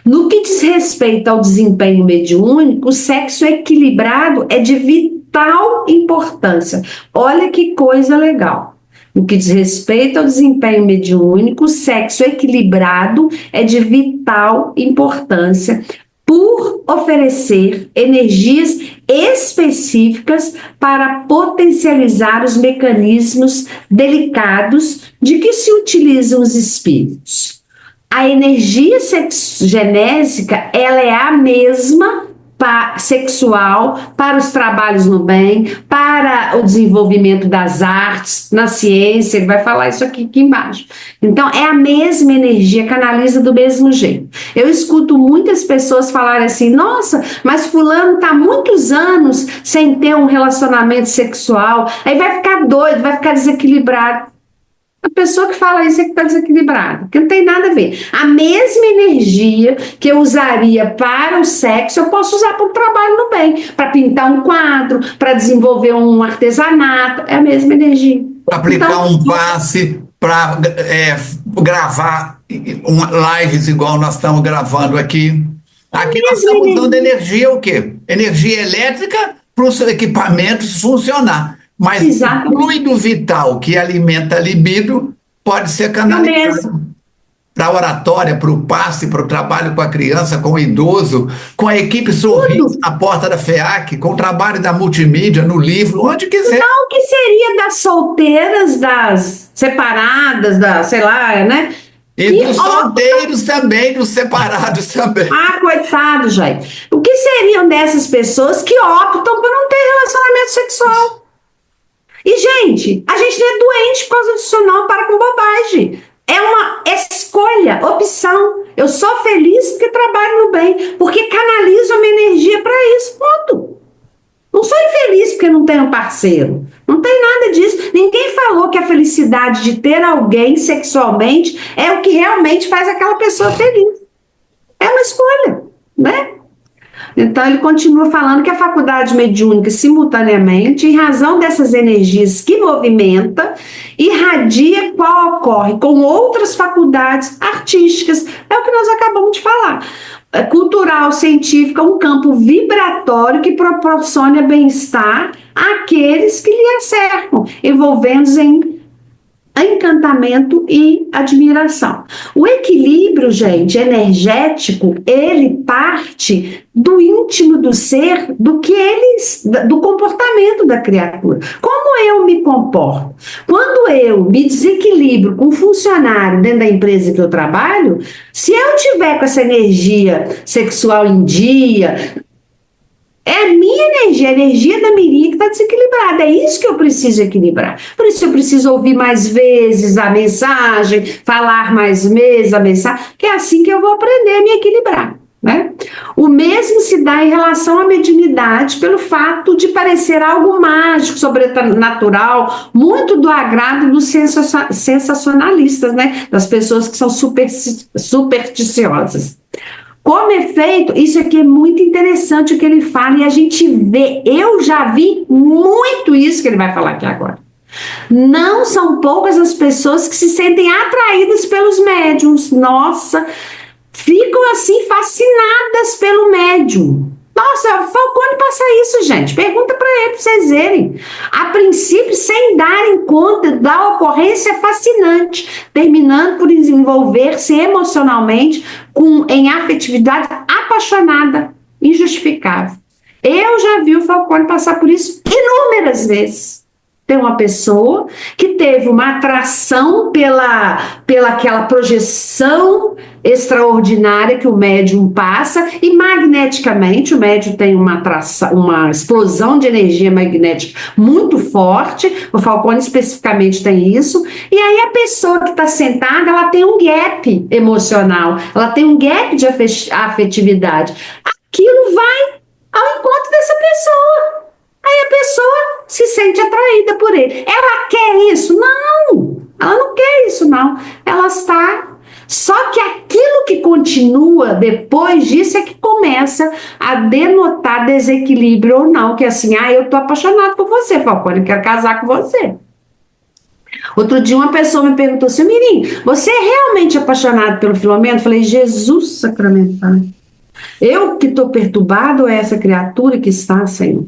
No que diz respeito ao desempenho mediúnico, o sexo equilibrado é de vital importância. Olha que coisa legal. No que diz respeito ao desempenho mediúnico, o sexo equilibrado é de vital importância por oferecer energias específicas para potencializar os mecanismos delicados de que se utilizam os espíritos. A energia genésica, ela é a mesma sexual para os trabalhos no bem, para o desenvolvimento das artes, na ciência, ele vai falar isso aqui embaixo. Então, é a mesma energia, canaliza do mesmo jeito. Eu escuto muitas pessoas falarem assim, nossa, mas fulano está muitos anos sem ter um relacionamento sexual, aí vai ficar doido, vai ficar desequilibrado. A pessoa que fala isso é que está desequilibrada, porque não tem nada a ver. A mesma energia que eu usaria para o sexo, eu posso usar para o trabalho no bem, para pintar um quadro, para desenvolver um artesanato, é a mesma energia. Para aplicar um passe, para gravar lives igual nós estamos gravando aqui. Aqui nós estamos usando energia o quê? Energia elétrica para os equipamentos funcionar. Mas exatamente. O fluido vital que alimenta a libido pode ser canalizado para a oratória, para o passe, para o trabalho com a criança, com o idoso, com a equipe Sorriso na porta da FEAC, com o trabalho da multimídia, no livro, onde quiser. Então, o que seria das solteiras, das separadas, sei lá, né? E dos solteiros também, dos separados também. Coitado, gente. O que seriam dessas pessoas que optam por não ter relacionamento sexual? E, gente, a gente não é doente por causa disso, não, para com bobagem. É uma escolha, opção. Eu sou feliz porque trabalho no bem, porque canalizo a minha energia para isso, ponto. Não sou infeliz porque não tenho parceiro. Não tem nada disso. Ninguém falou que a felicidade de ter alguém sexualmente é o que realmente faz aquela pessoa feliz. É uma escolha, né? Então, ele continua falando que a faculdade mediúnica, simultaneamente, em razão dessas energias que movimenta, irradia qual ocorre com outras faculdades artísticas. É o que nós acabamos de falar. Cultural, científica, um campo vibratório que proporciona bem-estar àqueles que lhe cercam, envolvendo-os em encantamento e admiração. O equilíbrio, gente, energético, ele parte do íntimo do ser, do comportamento da criatura. Como eu me comporto? Quando eu me desequilibro com um funcionário dentro da empresa que eu trabalho, se eu tiver com essa energia sexual em dia, É a minha energia, a energia da Mirinha que está desequilibrada. É isso que eu preciso equilibrar. Por isso eu preciso ouvir mais vezes a mensagem, falar mais vezes a mensagem, que é assim que eu vou aprender a me equilibrar, né? O mesmo se dá em relação à mediunidade, pelo fato de parecer algo mágico, sobrenatural, muito do agrado dos sensacionalistas, né? Das pessoas que são supersticiosas. Como efeito, isso aqui é muito interessante o que ele fala e a gente vê, eu já vi muito isso que ele vai falar aqui agora. Não são poucas as pessoas que se sentem atraídas pelos médiums. Nossa, ficam assim fascinadas pelo médium. Nossa, Falcone passa isso, gente. Pergunta para ele, para vocês verem. A princípio, sem darem conta da ocorrência fascinante, terminando por desenvolver-se emocionalmente em afetividade apaixonada, injustificável. Eu já vi o Falcone passar por isso inúmeras vezes. Tem uma pessoa que teve uma atração pela aquela projeção extraordinária que o médium passa, e magneticamente o médium tem uma atração, uma explosão de energia magnética muito forte. O Falcone especificamente tem isso. E aí a pessoa que está sentada, ela tem um gap emocional, ela tem um gap de afetividade. Aquilo vai ao encontro dessa pessoa. Aí a pessoa se sente atraída por ele. Ela quer isso? Não! Ela não quer isso, não. Ela está... Só que aquilo que continua depois disso é que começa a denotar desequilíbrio ou não. Que é assim, eu estou apaixonado por você, Falcone, eu quero casar com você. Outro dia uma pessoa me perguntou assim, Mirim, você é realmente apaixonado pelo Filomeno? Eu falei, Jesus sacramentado. Eu que estou perturbado ou é essa criatura que está, Senhor?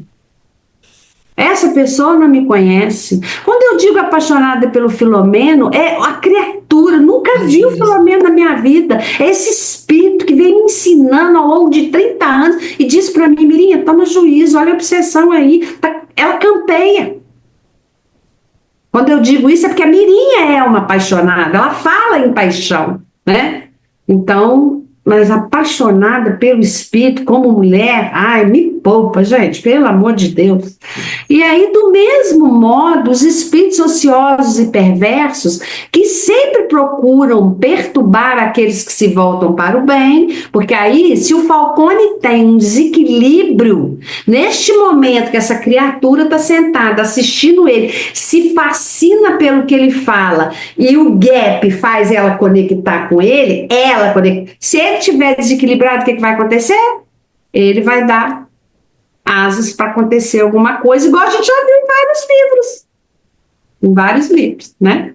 Essa pessoa não me conhece. Quando eu digo apaixonada pelo Filomeno, é a criatura. Nunca vi o Filomeno na minha vida. É esse espírito que vem me ensinando ao longo de 30 anos e diz para mim, Mirinha, toma juízo, olha a obsessão aí. Ela campeia. Quando eu digo isso é porque a Mirinha é uma apaixonada. Ela fala em paixão, né? Então... mas apaixonada pelo espírito como mulher, me poupa, gente, pelo amor de Deus. E aí, do mesmo modo, os espíritos ociosos e perversos, que sempre procuram perturbar aqueles que se voltam para o bem, porque aí, se o Falcone tem um desequilíbrio, neste momento que essa criatura está sentada, assistindo ele, se fascina pelo que ele fala, e o gap faz ela conectar com ele, ela conecta. Se ele estiver desequilibrado, o que vai acontecer? Ele vai dar asas para acontecer alguma coisa, igual a gente já viu em vários livros, né?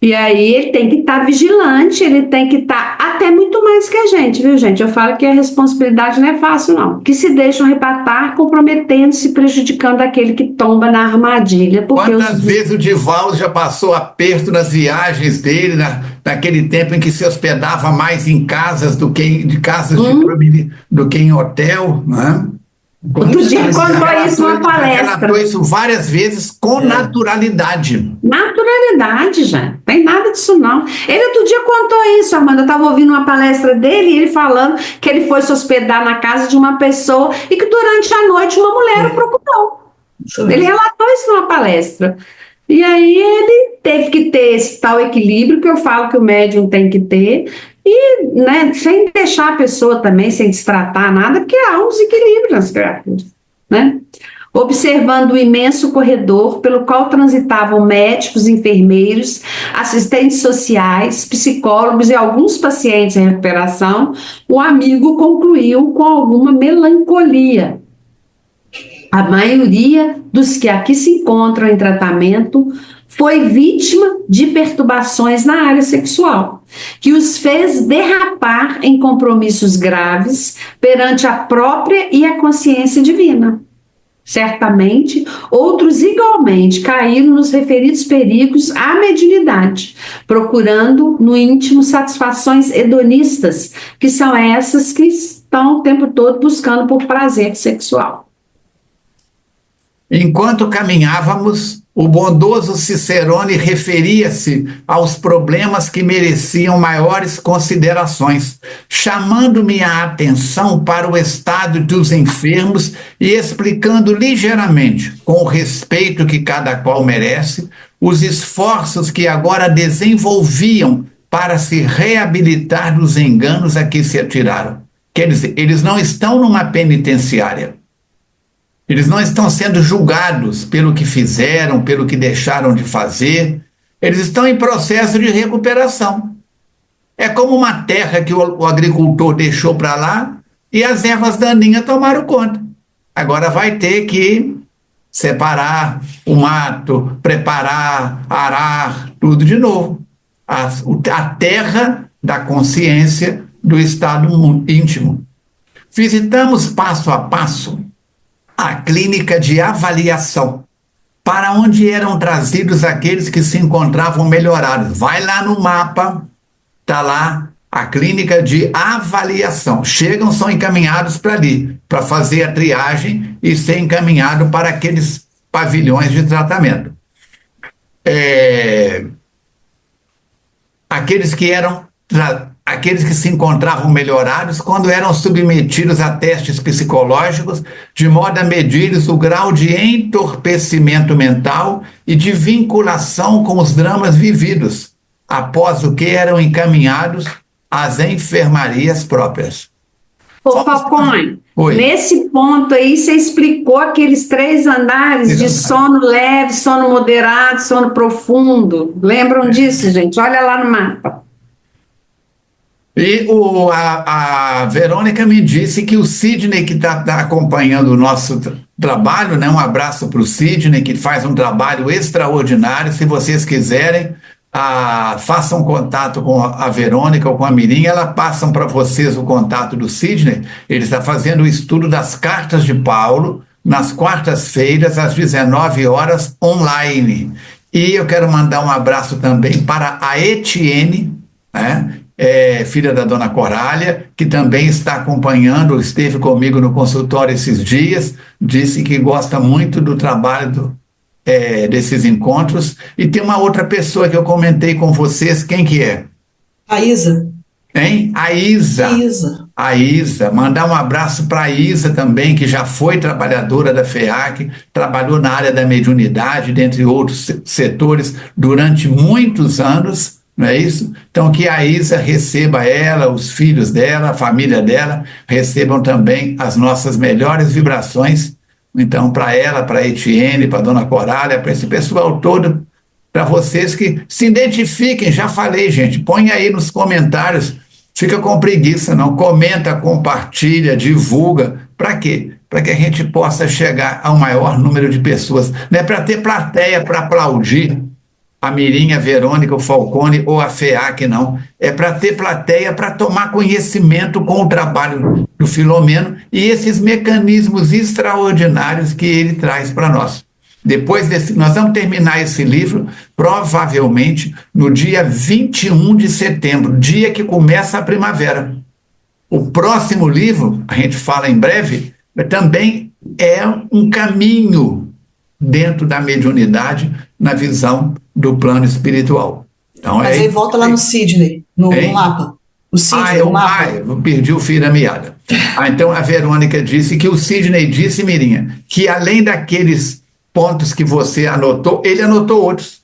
E aí ele tem que estar vigilante, ele tem que estar até muito mais que a gente, viu, gente? Eu falo que a responsabilidade não é fácil, não. Que se deixam arrebatar, comprometendo-se, prejudicando aquele que tomba na armadilha. Quantas vezes o Divaldo já passou aperto nas viagens dele, naquele tempo em que se hospedava mais em casas do que em hotel, né? Outro dia contou isso numa palestra. Relatou isso várias vezes com naturalidade. Naturalidade, já. Não tem nada disso, não. Ele outro dia contou isso, Armando. Eu estava ouvindo uma palestra dele e ele falando que ele foi se hospedar na casa de uma pessoa e que durante a noite uma mulher o procurou. Ele relatou isso numa palestra. E aí ele teve que ter esse tal equilíbrio que eu falo que o médium tem que ter. E, né, sem deixar a pessoa também, sem destratar nada, porque há um desequilíbrio nas criaturas, né? Observando o imenso corredor pelo qual transitavam médicos, enfermeiros, assistentes sociais, psicólogos e alguns pacientes em recuperação, o amigo concluiu com alguma melancolia. A maioria dos que aqui se encontram em tratamento foi vítima de perturbações na área sexual, que os fez derrapar em compromissos graves perante a própria e a consciência divina. Certamente, outros igualmente caíram nos referidos perigos à mediunidade, procurando no íntimo satisfações hedonistas, que são essas que estão o tempo todo buscando por prazer sexual. Enquanto caminhávamos, O bondoso Cicerone referia-se aos problemas que mereciam maiores considerações, chamando-me a atenção para o estado dos enfermos e explicando ligeiramente, com o respeito que cada qual merece, os esforços que agora desenvolviam para se reabilitar dos enganos a que se atiraram. Quer dizer, eles não estão numa penitenciária. Eles não estão sendo julgados pelo que fizeram, pelo que deixaram de fazer. Eles estão em processo de recuperação. É como uma terra que o agricultor deixou para lá e as ervas daninhas tomaram conta. Agora vai ter que separar o mato, preparar, arar, tudo de novo. A terra da consciência do estado íntimo. Visitamos passo a passo a clínica de avaliação, para onde eram trazidos aqueles que se encontravam melhorados. Vai lá no mapa, está lá a clínica de avaliação. Chegam, são encaminhados para ali, para fazer a triagem e ser encaminhado para aqueles pavilhões de tratamento. Aqueles que se encontravam melhorados quando eram submetidos a testes psicológicos, de modo a medir-lhes o grau de entorpecimento mental e de vinculação com os dramas vividos, após o que eram encaminhados às enfermarias próprias. Ô, Falcone, Oi. nesse ponto aí você explicou aqueles 3 andares de sono leve, sono moderado, sono profundo. Lembram disso, gente? Olha lá no mapa. E a Verônica me disse que o Sidney, que está acompanhando o nosso trabalho, né? Um abraço para o Sidney, que faz um trabalho extraordinário. Se vocês quiserem, façam contato com a Verônica ou com a Mirinha, elas passam para vocês o contato do Sidney. Ele está fazendo o estudo das cartas de Paulo, nas quartas-feiras, às 19 horas, online. E eu quero mandar um abraço também para a Etienne, né? Filha da dona Corália, que também está acompanhando, esteve comigo no consultório esses dias, disse que gosta muito do trabalho desses encontros. E tem uma outra pessoa que eu comentei com vocês, quem que é? A Isa. Hein? A Isa. Isa. A Isa. Mandar um abraço para a Isa também, que já foi trabalhadora da FEAC, trabalhou na área da mediunidade, dentre outros setores, durante muitos anos. Não é isso? Então, que a Isa receba ela, os filhos dela, a família dela, recebam também as nossas melhores vibrações. Então, para ela, para a Etienne, para a dona Corália, para esse pessoal todo, para vocês que se identifiquem, já falei, gente, põe aí nos comentários, fica com preguiça, não, comenta, compartilha, divulga. Para quê? Para que a gente possa chegar ao maior número de pessoas. Não é para ter plateia, para aplaudir a Mirinha, a Verônica, o Falcone ou a FEAC, não. É para ter plateia, para tomar conhecimento com o trabalho do Filomeno e esses mecanismos extraordinários que ele traz para nós. Depois nós vamos terminar esse livro, provavelmente, no dia 21 de setembro, dia que começa a primavera. O próximo livro, a gente fala em breve, também é um caminho dentro da mediunidade, na visão do plano espiritual. Então, mas aí volta lá no Sidney, no mapa. O Sidney, o mapa. Eu perdi o fio da meada. Então a Verônica disse que o Sidney disse, Mirinha, que além daqueles pontos que você anotou, ele anotou outros.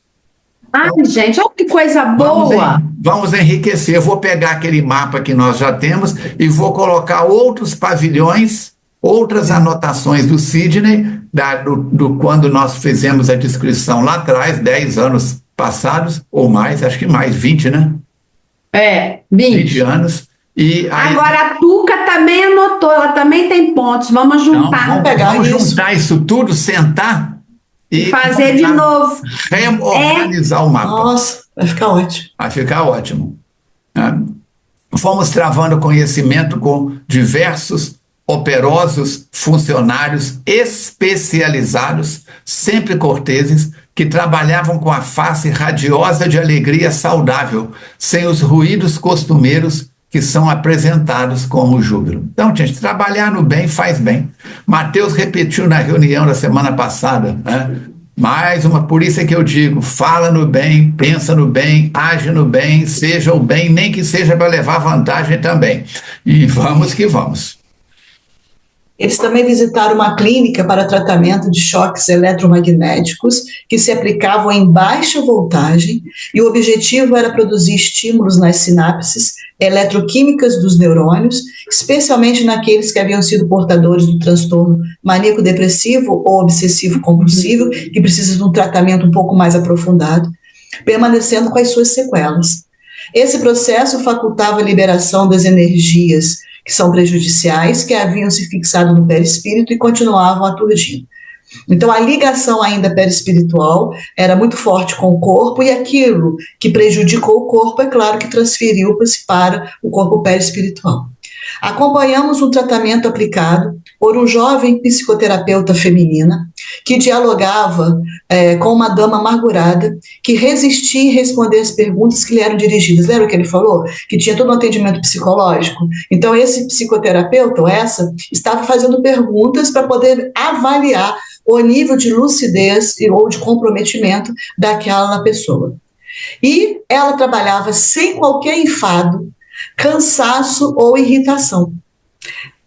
Ai, gente, olha que coisa boa! Vamos enriquecer. Eu vou pegar aquele mapa que nós já temos e vou colocar outros pavilhões, outras anotações do Sidney, quando nós fizemos a descrição lá atrás, 10 anos passados, ou mais, acho que mais, 20, né? 20 anos. E aí, agora a Tuca também anotou, ela também tem pontos, vamos juntar. Vamos juntar isso tudo, sentar e fazer de novo. Reorganizar o mapa. Nossa, vai ficar ótimo. Vai ficar ótimo. Fomos travando conhecimento com diversos operosos funcionários especializados, sempre corteses, que trabalhavam com a face radiosa de alegria saudável, sem os ruídos costumeiros que são apresentados como júbilo. Então, gente, trabalhar no bem faz bem. Mateus repetiu na reunião da semana passada, né? Mais uma, por isso é que eu digo, fala no bem, pensa no bem, age no bem, seja o bem, nem que seja para levar vantagem também. E vamos que vamos. Eles também visitaram uma clínica para tratamento de choques eletromagnéticos que se aplicavam em baixa voltagem e o objetivo era produzir estímulos nas sinapses eletroquímicas dos neurônios, especialmente naqueles que haviam sido portadores do transtorno maníaco-depressivo ou obsessivo-compulsivo, que precisam de um tratamento um pouco mais aprofundado, permanecendo com as suas sequelas. Esse processo facultava a liberação das energias que são prejudiciais, que haviam se fixado no perispírito e continuavam aturdindo. Então, a ligação ainda perispiritual era muito forte com o corpo, e aquilo que prejudicou o corpo, é claro que transferiu-se para o corpo perispiritual. Acompanhamos um tratamento aplicado por um jovem psicoterapeuta feminina que dialogava com uma dama amargurada que resistia em responder as perguntas que lhe eram dirigidas. Lembra o que ele falou? Que tinha todo um atendimento psicológico. Então, esse psicoterapeuta, ou essa, estava fazendo perguntas para poder avaliar o nível de lucidez ou de comprometimento daquela pessoa. E ela trabalhava sem qualquer enfado, cansaço ou irritação.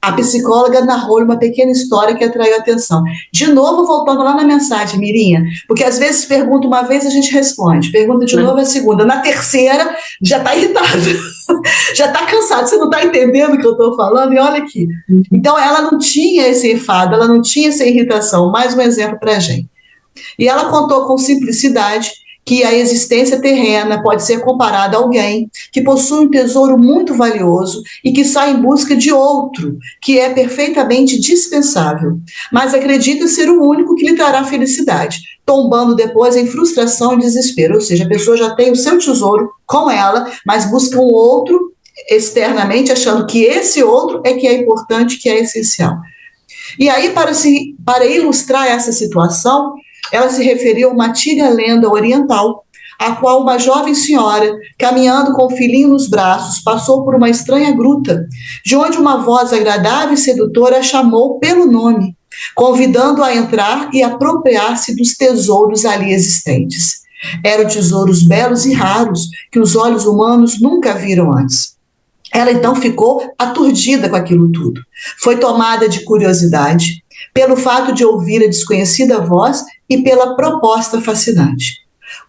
A psicóloga narrou uma pequena história que atraiu a atenção. De novo, voltando lá na mensagem, Mirinha, porque às vezes pergunta uma vez, a gente responde, pergunta de novo a segunda, na terceira já está irritado, já está cansado, você não está entendendo o que eu estou falando, e olha aqui. Então, ela não tinha esse enfado, ela não tinha essa irritação, mais um exemplo para a gente. E ela contou com simplicidade que a existência terrena pode ser comparada a alguém que possui um tesouro muito valioso e que sai em busca de outro, que é perfeitamente dispensável, mas acredita ser o único que lhe trará felicidade, tombando depois em frustração e desespero. Ou seja, a pessoa já tem o seu tesouro com ela, mas busca um outro externamente, achando que esse outro é que é importante, que é essencial. E aí, para ilustrar essa situação, ela se referiu a uma antiga lenda oriental, a qual uma jovem senhora, caminhando com o filhinho nos braços, passou por uma estranha gruta, de onde uma voz agradável e sedutora a chamou pelo nome, convidando-a a entrar e apropriar-se dos tesouros ali existentes. Eram tesouros belos e raros, que os olhos humanos nunca viram antes. Ela então ficou aturdida com aquilo tudo. Foi tomada de curiosidade, pelo fato de ouvir a desconhecida voz e pela proposta fascinante.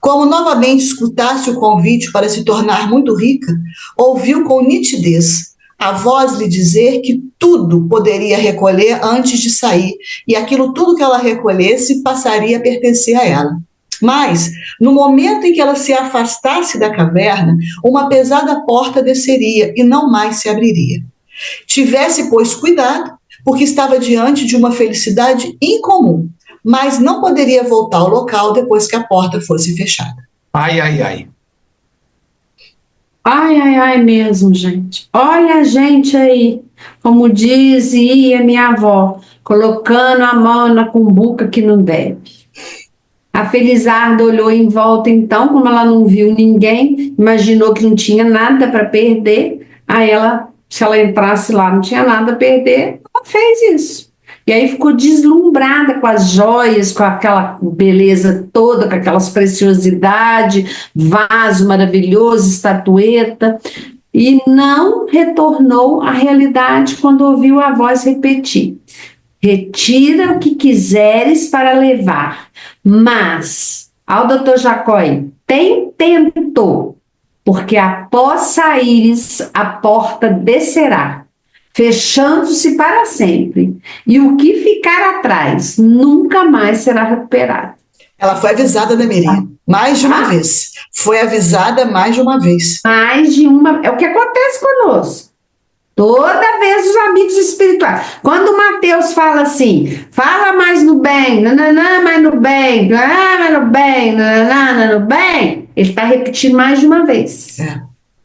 Como novamente escutasse o convite para se tornar muito rica, ouviu com nitidez a voz lhe dizer que tudo poderia recolher antes de sair, e aquilo tudo que ela recolhesse passaria a pertencer a ela. Mas, no momento em que ela se afastasse da caverna, uma pesada porta desceria e não mais se abriria. Tivesse, pois, cuidado, porque estava diante de uma felicidade incomum, mas não poderia voltar ao local depois que a porta fosse fechada. Ai, ai, ai. Ai, ai, ai mesmo, gente. Olha a gente aí, como dizia minha avó, colocando a mão na cumbuca que não deve. A Felizarda olhou em volta então, como ela não viu ninguém, imaginou que não tinha nada para perder, aí ela, se ela entrasse lá, não tinha nada a perder, ela fez isso. E aí ficou deslumbrada com as joias, com aquela beleza toda, com aquelas preciosidades, vaso maravilhoso, estatueta, e não retornou à realidade quando ouviu a voz repetir: retira o que quiseres para levar, mas, ao doutor Jacói, tem tento, porque após saíres, a porta descerá, fechando-se para sempre, e o que ficar atrás nunca mais será recuperado. Ela foi avisada, né, Mirinha? Mais de uma vez. Foi avisada mais de uma vez. Mais de uma. É o que acontece conosco. Toda vez os amigos espirituais. Quando o Mateus fala assim, fala mais no bem, nananã, mais no bem, mais no bem, nananã, no bem, ele está repetindo mais de uma vez.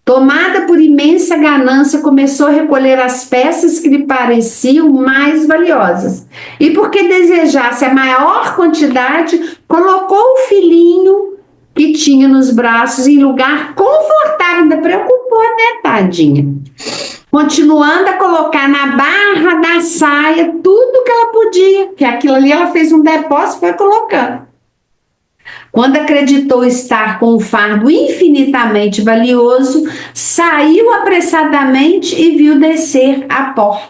Tomada por imensa ganância, começou a recolher as peças que lhe pareciam mais valiosas. E porque desejasse a maior quantidade, colocou o filhinho que tinha nos braços em lugar confortável. Ainda preocupou, né, tadinha? Continuando a colocar na barra da saia tudo que ela podia, que aquilo ali ela fez um depósito e foi colocando. Quando acreditou estar com um fardo infinitamente valioso, saiu apressadamente e viu descer a porta.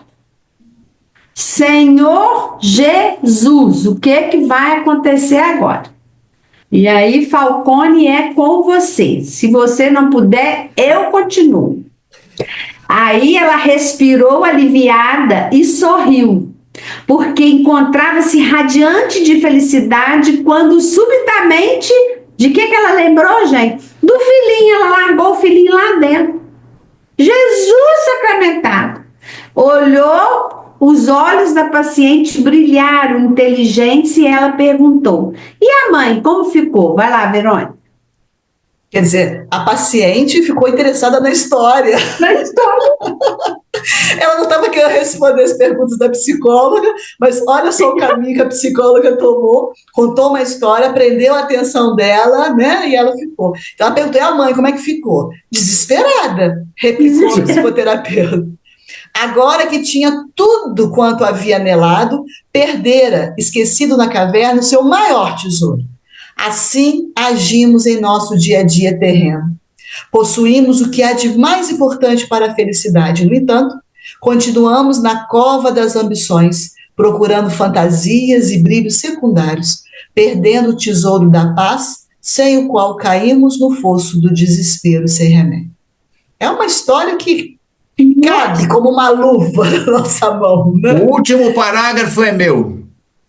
Senhor Jesus, o que vai acontecer agora? E aí, Falcone, é com você. Se você não puder, eu continuo. Aí ela respirou aliviada e sorriu, porque encontrava-se radiante de felicidade quando subitamente, de que ela lembrou, gente? Do filhinho, ela largou o filhinho lá dentro. Jesus sacramentado. Olhou, os olhos da paciente brilharam inteligentes e ela perguntou: e a mãe, como ficou? Vai lá, Verônica. Quer dizer, a paciente ficou interessada na história. Na história. Ela não estava querendo responder as perguntas da psicóloga, mas olha só o caminho que a psicóloga tomou, contou uma história, prendeu a atenção dela, né? E ela ficou. Então ela perguntou: e a mãe, como é que ficou? Desesperada, replicou o psicoterapeuta. Agora que tinha tudo quanto havia anelado, perdera, esquecido na caverna, o seu maior tesouro. Assim agimos em nosso dia a dia terreno. Possuímos o que há de mais importante para a felicidade. No entanto, continuamos na cova das ambições, procurando fantasias e brilhos secundários, perdendo o tesouro da paz, sem o qual caímos no fosso do desespero sem remédio. É uma história que cabe como uma luva na nossa mão, né? O último parágrafo é meu.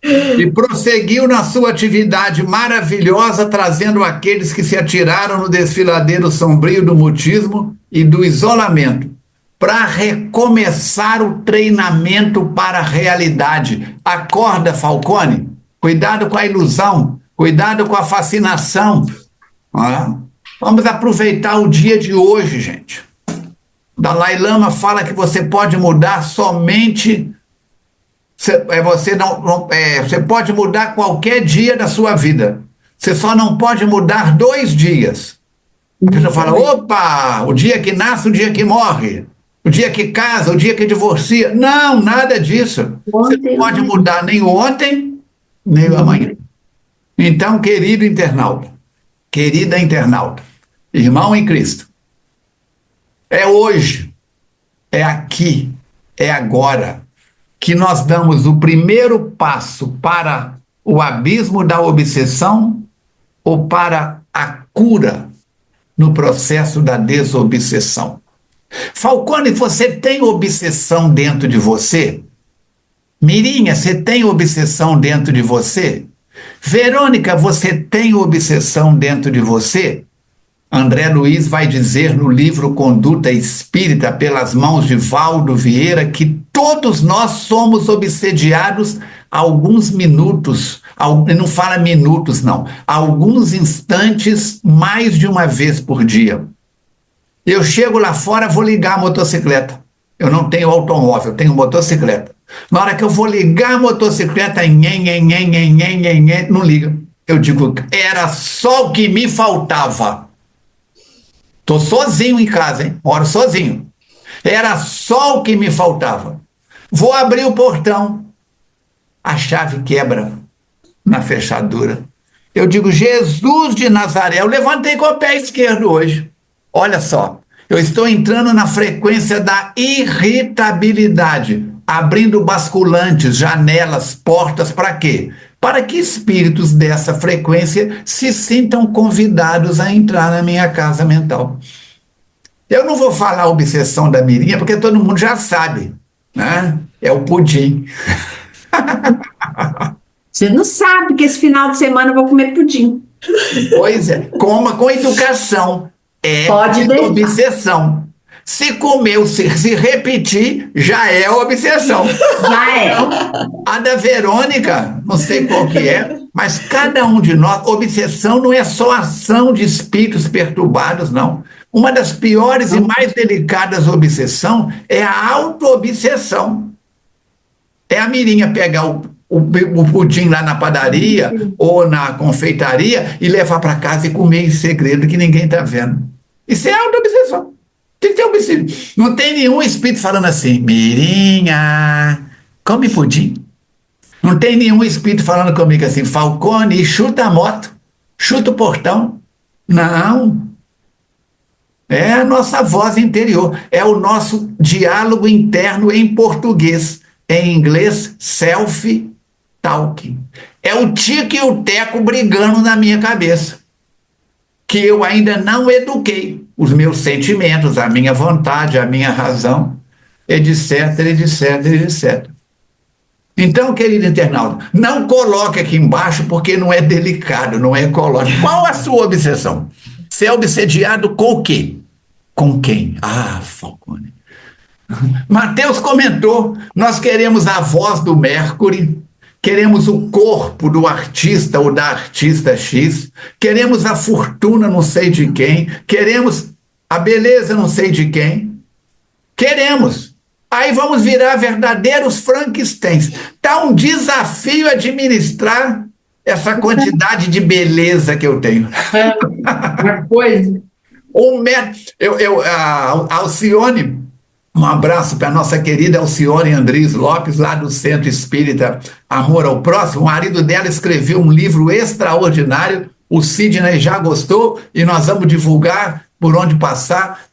E prosseguiu na sua atividade maravilhosa, trazendo aqueles que se atiraram no desfiladeiro sombrio do mutismo e do isolamento, para recomeçar o treinamento para a realidade. Acorda, Falcone. Cuidado com a ilusão, cuidado com a fascinação. Vamos aproveitar o dia de hoje, gente. Dalai Lama fala que você pode mudar somente... Você pode mudar qualquer dia da sua vida. Você só não pode mudar 2 dias. A pessoa fala: opa, o dia que nasce, o dia que morre. O dia que casa, o dia que divorcia. Não, nada disso. Você não pode mudar nem o ontem, nem o amanhã. Então, querido internauta, querida internauta, irmão em Cristo, é hoje, é aqui, é agora que nós damos o primeiro passo para o abismo da obsessão ou para a cura no processo da desobsessão. Falcone, você tem obsessão dentro de você? Mirinha, você tem obsessão dentro de você? Verônica, você tem obsessão dentro de você? André Luiz vai dizer no livro Conduta Espírita, pelas mãos de Valdo Vieira, que todos nós somos obsediados alguns minutos, não fala minutos não, alguns instantes, mais de uma vez por dia. Eu chego lá fora, vou ligar a motocicleta. Eu não tenho automóvel, eu tenho motocicleta. Na hora que eu vou ligar a motocicleta, não liga. Eu digo: era só o que me faltava. Estou sozinho em casa, hein? Moro sozinho. Era só o que me faltava. Vou abrir o portão. A chave quebra na fechadura. Eu digo: Jesus de Nazaré. Eu levantei com o pé esquerdo hoje. Olha só, eu estou entrando na frequência da irritabilidade, abrindo basculantes, janelas, portas, para quê? Para que espíritos dessa frequência se sintam convidados a entrar na minha casa mental. Eu não vou falar a obsessão da Mirinha, porque todo mundo já sabe, né? É o pudim. Você não sabe que esse final de semana eu vou comer pudim. Pois é, coma com educação. É obsessão. Se comeu, se repetir, já é obsessão. Já é. A da Verônica, não sei qual que é, mas cada um de nós, obsessão não é só ação de espíritos perturbados, não. Uma das piores e mais delicadas obsessão é a auto-obsessão. É a Mirinha pegar o pudim lá na padaria ou na confeitaria e levar para casa e comer em segredo que ninguém está vendo. Isso é auto-obsessão. Tem que ter obsessão. Não tem nenhum espírito falando assim: Mirinha, come pudim. Não tem nenhum espírito falando comigo assim: Falcone, chuta a moto. Chuta o portão. Não. É a nossa voz interior. É o nosso diálogo interno em português. Em inglês, self-talk. É o tico e o teco brigando na minha cabeça. Que eu ainda não eduquei. Os meus sentimentos, a minha vontade, a minha razão, etc, etc, etc. Então, querido internauta, não coloque aqui embaixo porque não é delicado, não é ecológico. Qual a sua obsessão? Você é obsediado com o quê? Com quem? Ah, Falcone. Mateus comentou, nós queremos a voz do Mercury, queremos o corpo do artista ou da artista X, queremos a fortuna não sei de quem, queremos a beleza não sei de quem, queremos. Aí vamos virar verdadeiros Frankensteins. Está um desafio administrar essa quantidade de beleza que eu tenho. Uma coisa. A Alcione, um abraço para a nossa querida Alcione Andrés Lopes, lá do Centro Espírita Amor ao Próximo. O marido dela escreveu um livro extraordinário, o Sidney já gostou, e nós vamos divulgar por onde passar,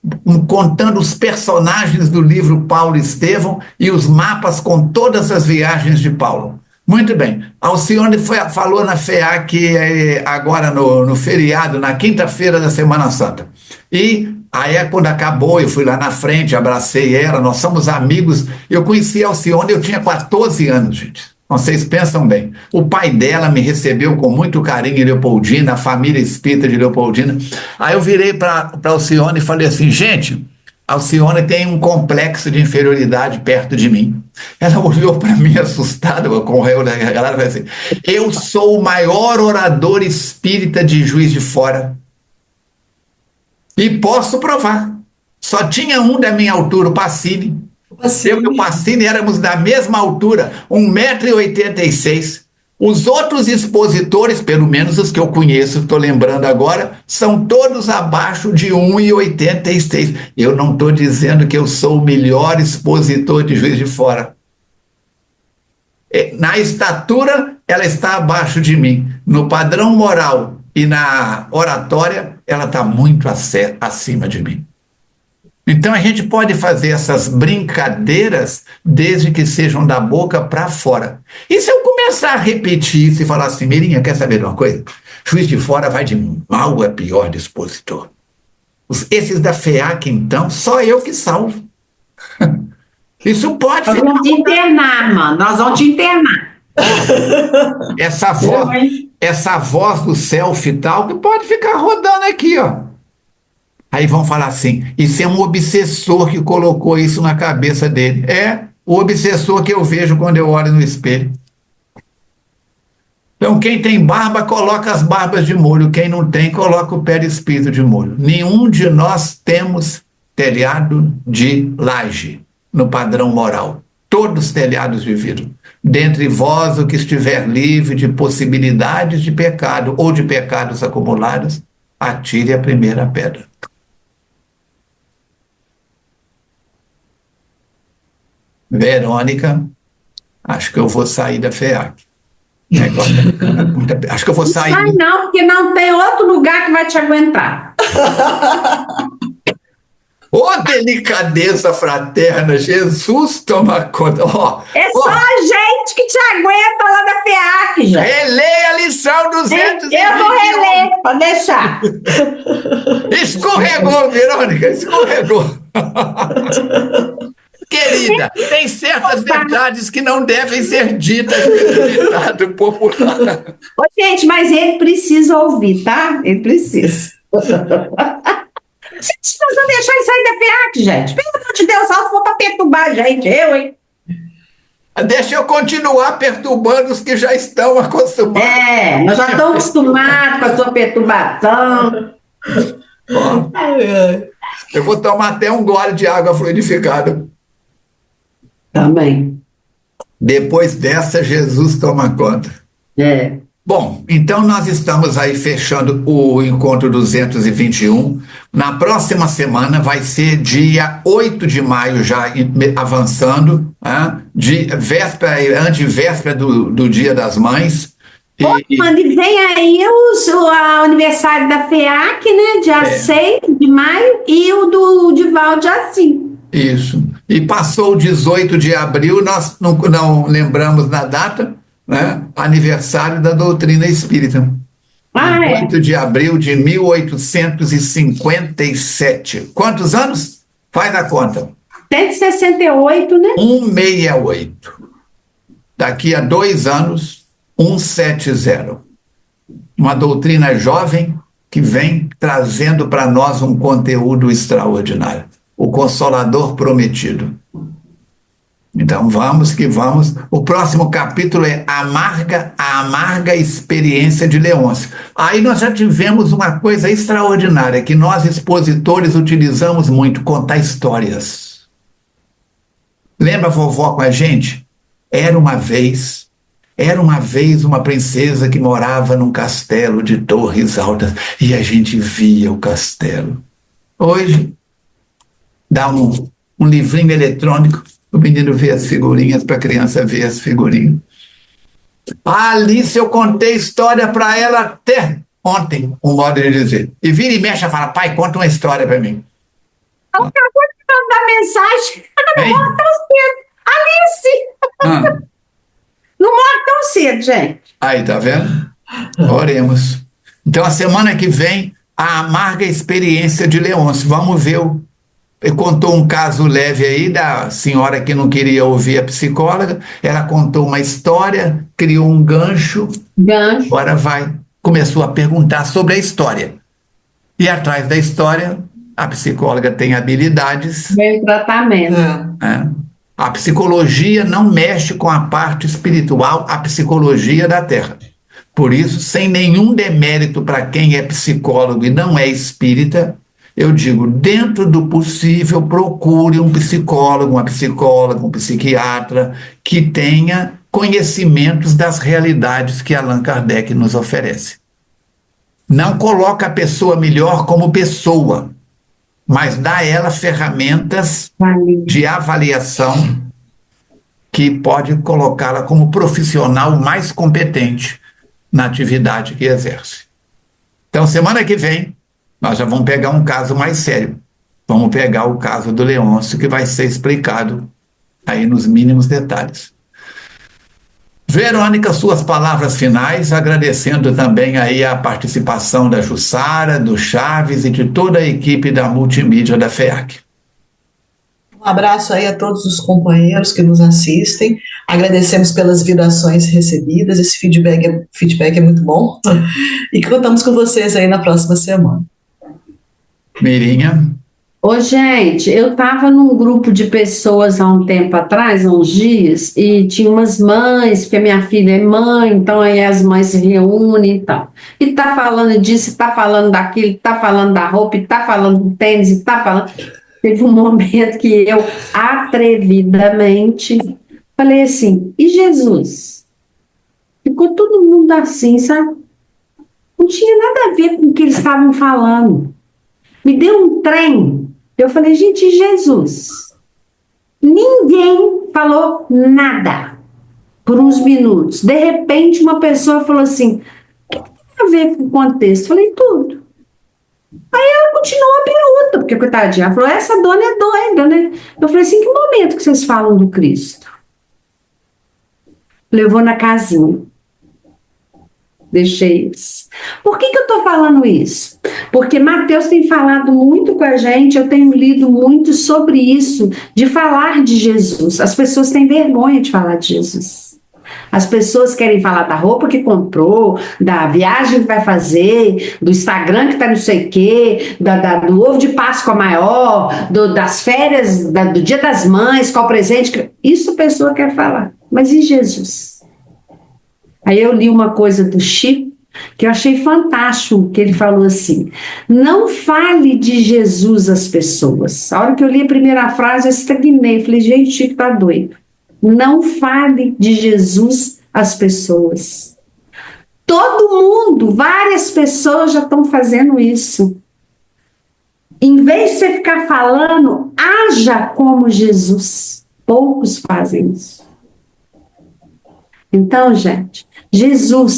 contando os personagens do livro Paulo Estevão e os mapas com todas as viagens de Paulo. Muito bem. A Alcione falou na FEAC agora no feriado, na quinta-feira da Semana Santa. E aí, quando acabou, eu fui lá na frente, abracei ela, nós somos amigos. Eu conheci a Alcione, eu tinha 14 anos, gente. Vocês pensam bem. O pai dela me recebeu com muito carinho em Leopoldina, a família espírita de Leopoldina. Aí eu virei para a Alcione e falei assim, gente, a Alcione tem um complexo de inferioridade perto de mim. Ela olhou para mim assustada, correu da galera e falou assim, eu sou o maior orador espírita de Juiz de Fora. E posso provar. Só tinha um da minha altura, o Pacini. Eu e o Pacini éramos da mesma altura, 1,86 m. Os outros expositores, pelo menos os que eu conheço, estou lembrando agora, são todos abaixo de 1,86 m. Eu não estou dizendo que eu sou o melhor expositor de Juiz de Fora. Na estatura, ela está abaixo de mim. No padrão moral e na oratória, ela está muito acima de mim. Então a gente pode fazer essas brincadeiras desde que sejam da boca para fora. E se eu começar a repetir isso e falar assim, Mirinha, quer saber de uma coisa? Juiz de Fora vai de mal a pior dispositor. Esses da FEAC, então, só eu que salvo. Isso pode Nós vamos te internar, mano. Nós vamos te internar. Essa voz do selfie e tal, que pode ficar rodando aqui, ó. Aí vão falar assim, isso é um obsessor que colocou isso na cabeça dele. É o obsessor que eu vejo quando eu olho no espelho. Então, quem tem barba, coloca as barbas de molho. Quem não tem, coloca o perispírito de molho. Nenhum de nós temos telhado de laje no padrão moral. Todos telhados de vidro. Dentre vós, o que estiver livre de possibilidades de pecado ou de pecados acumulados, atire a primeira pedra. Verônica, acho que eu vou sair da FEAC. Acho que eu vou sair. Sai não, porque não tem outro lugar que vai te aguentar. Ô, delicadeza fraterna, Jesus toma conta. É só a gente que te aguenta lá da FEAC, gente. Releia a lição 221. Eu vou reler, pode deixar. Escorregou, Verônica, escorregou. Querida, tem certas verdades que não devem ser ditas pelo ditado popular. Ô, gente, mas ele precisa ouvir, tá? Ele precisa. Gente, nós vamos deixar ele sair da FEAC, gente. Pelo amor de Deus, algo for pra perturbar a gente, hein? Deixa eu continuar perturbando os que já estão acostumados. Nós já estamos acostumados com a sua perturbação. Ó, eu vou tomar até um gole de água fluidificada. Também. Depois dessa, Jesus toma conta. Bom, então nós estamos aí fechando o encontro 221. Na próxima semana vai ser dia 8 de maio, já avançando, de véspera, antevéspera do Dia das Mães. Mano, e vem aí o aniversário da FEAC, né? Dia 6 de maio, e o do Divaldo dia 5. Isso. E passou o 18 de abril, nós não lembramos na data, né? Aniversário da doutrina espírita. Ah, é. 18 de abril de 1857. Quantos anos? Faz a conta. 168, né? 168. Daqui a 2 anos, 170. Uma doutrina jovem que vem trazendo para nós um conteúdo extraordinário. O Consolador Prometido. Então vamos que vamos. O próximo capítulo é a amarga experiência de Leôncio. Aí nós já tivemos uma coisa extraordinária que nós expositores utilizamos muito, contar histórias. Lembra a vovó com a gente? Era uma vez uma princesa que morava num castelo de torres altas e a gente via o castelo. Hoje dá um livrinho eletrônico, o menino vê as figurinhas, para a criança ver as figurinhas. A Alice, eu contei história para ela até ontem, um modo de dizer. E vira e mexe e fala, pai, conta uma história para mim. Eu acabou de mandar mensagem. Não morre tão cedo. Alice! Não morre tão cedo, gente. Aí, tá vendo? Oremos. Então, a semana que vem, a amarga experiência de Leôncio. Vamos ver Ele contou um caso leve aí da senhora que não queria ouvir a psicóloga. Ela contou uma história, criou um gancho. Agora começou a perguntar sobre a história. E atrás da história, a psicóloga tem habilidades. Vem o tratamento. A psicologia não mexe com a parte espiritual, a psicologia da Terra. Por isso, sem nenhum demérito para quem é psicólogo e não é espírita, eu digo, dentro do possível, procure um psicólogo, uma psicóloga, um psiquiatra que tenha conhecimentos das realidades que Allan Kardec nos oferece. Não coloca a pessoa melhor como pessoa, mas dá a ela ferramentas de avaliação que pode colocá-la como profissional mais competente na atividade que exerce. Então, semana que vem, nós já vamos pegar um caso mais sério. Vamos pegar o caso do Leôncio, que vai ser explicado aí nos mínimos detalhes. Verônica, suas palavras finais, agradecendo também aí a participação da Jussara, do Chaves e de toda a equipe da multimídia da FEAC. Um abraço aí a todos os companheiros que nos assistem. Agradecemos pelas vibrações recebidas. Esse feedback é muito bom. E contamos com vocês aí na próxima semana. Mirinha. Ô, gente, eu estava num grupo de pessoas há um tempo atrás, há uns dias, e tinha umas mães, porque minha filha é mãe, então aí as mães se reúnem e tal. E tá falando disso, tá falando daquilo, tá falando da roupa, e tá falando do tênis, e tá falando... Teve um momento que eu, atrevidamente, falei assim, e Jesus? Ficou todo mundo assim, sabe? Não tinha nada a ver com o que eles estavam falando. Me deu um trem. Eu falei, gente, Jesus? Ninguém falou nada por uns minutos. De repente, uma pessoa falou assim, o que tem a ver com o contexto? Eu falei, tudo. Aí ela continuou a biruta, porque coitadinha, ela falou, essa dona é doida, né? Eu falei assim, que momento que vocês falam do Cristo? Levou na casinha. Deixei isso. Por que eu estou falando isso? Porque Mateus tem falado muito com a gente, eu tenho lido muito sobre isso, de falar de Jesus. As pessoas têm vergonha de falar de Jesus. As pessoas querem falar da roupa que comprou, da viagem que vai fazer, do Instagram que está não sei o quê, do ovo de Páscoa maior, das férias, do Dia das Mães, qual presente. Isso a pessoa quer falar. Mas e Jesus? Aí eu li uma coisa do Chico, que eu achei fantástico, que ele falou assim, não fale de Jesus às pessoas. A hora que eu li a primeira frase, eu estagnei, falei, gente, Chico tá doido. Não fale de Jesus às pessoas. Todo mundo, várias pessoas já estão fazendo isso. Em vez de você ficar falando, haja como Jesus. Poucos fazem isso. Então, gente,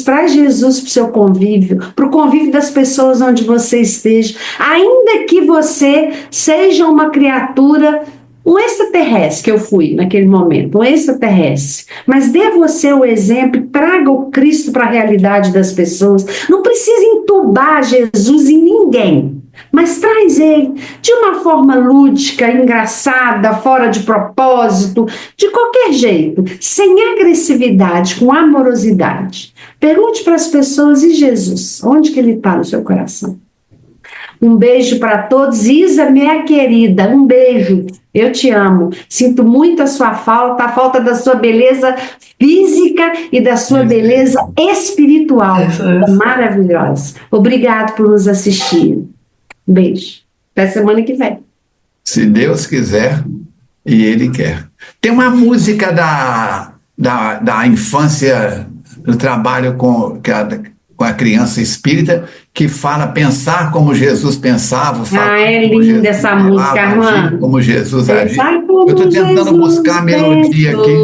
traz Jesus para o seu convívio, para o convívio das pessoas onde você esteja, ainda que você seja uma criatura, um extraterrestre que eu fui naquele momento, um extraterrestre, mas dê você o exemplo, traga o Cristo para a realidade das pessoas, não precisa entubar Jesus em ninguém, mas traz ele de uma forma lúdica, engraçada, fora de propósito, de qualquer jeito, sem agressividade, com amorosidade. Pergunte para as pessoas, e Jesus, onde que ele está no seu coração? Um beijo para todos. Isa, minha querida, um beijo. Eu te amo. Sinto muito a sua falta, a falta da sua beleza física e da sua beleza espiritual. Maravilhosa. Obrigado por nos assistir. Beijo. Até semana que vem. Se Deus quiser e Ele quer. Tem uma música da infância, do trabalho com a criança espírita, que fala pensar como Jesus pensava. É linda essa música, Armando. Como Jesus agia. Eu estou tentando buscar a melodia aqui.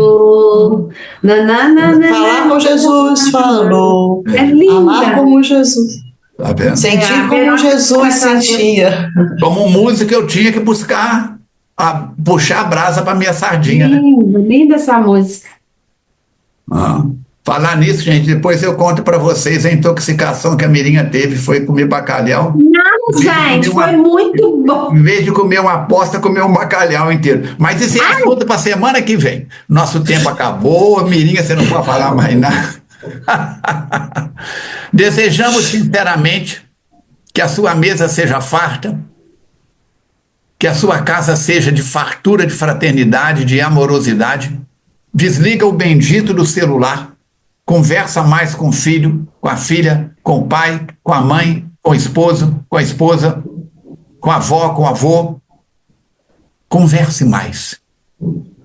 Falar como Jesus falou. É linda. Amar como Jesus. Tá vendo? Sentir como Jesus sentia. Como música, eu tinha que buscar, puxar a brasa para minha sardinha. Né? Linda essa música. Falar nisso, gente, depois eu conto para vocês a intoxicação que a Mirinha teve, foi comer bacalhau. Não, gente, foi muito bom. Em vez de comer uma aposta, comer um bacalhau inteiro. Mas isso é assunto para semana que vem. Nosso tempo acabou, Mirinha, você não pode falar mais nada. Desejamos sinceramente que a sua mesa seja farta, que a sua casa seja de fartura, de fraternidade, de amorosidade. Desliga o bendito do celular, conversa mais com o filho, com a filha, com o pai, com a mãe, com o esposo, com a esposa, com a avó, com o avô. Converse mais.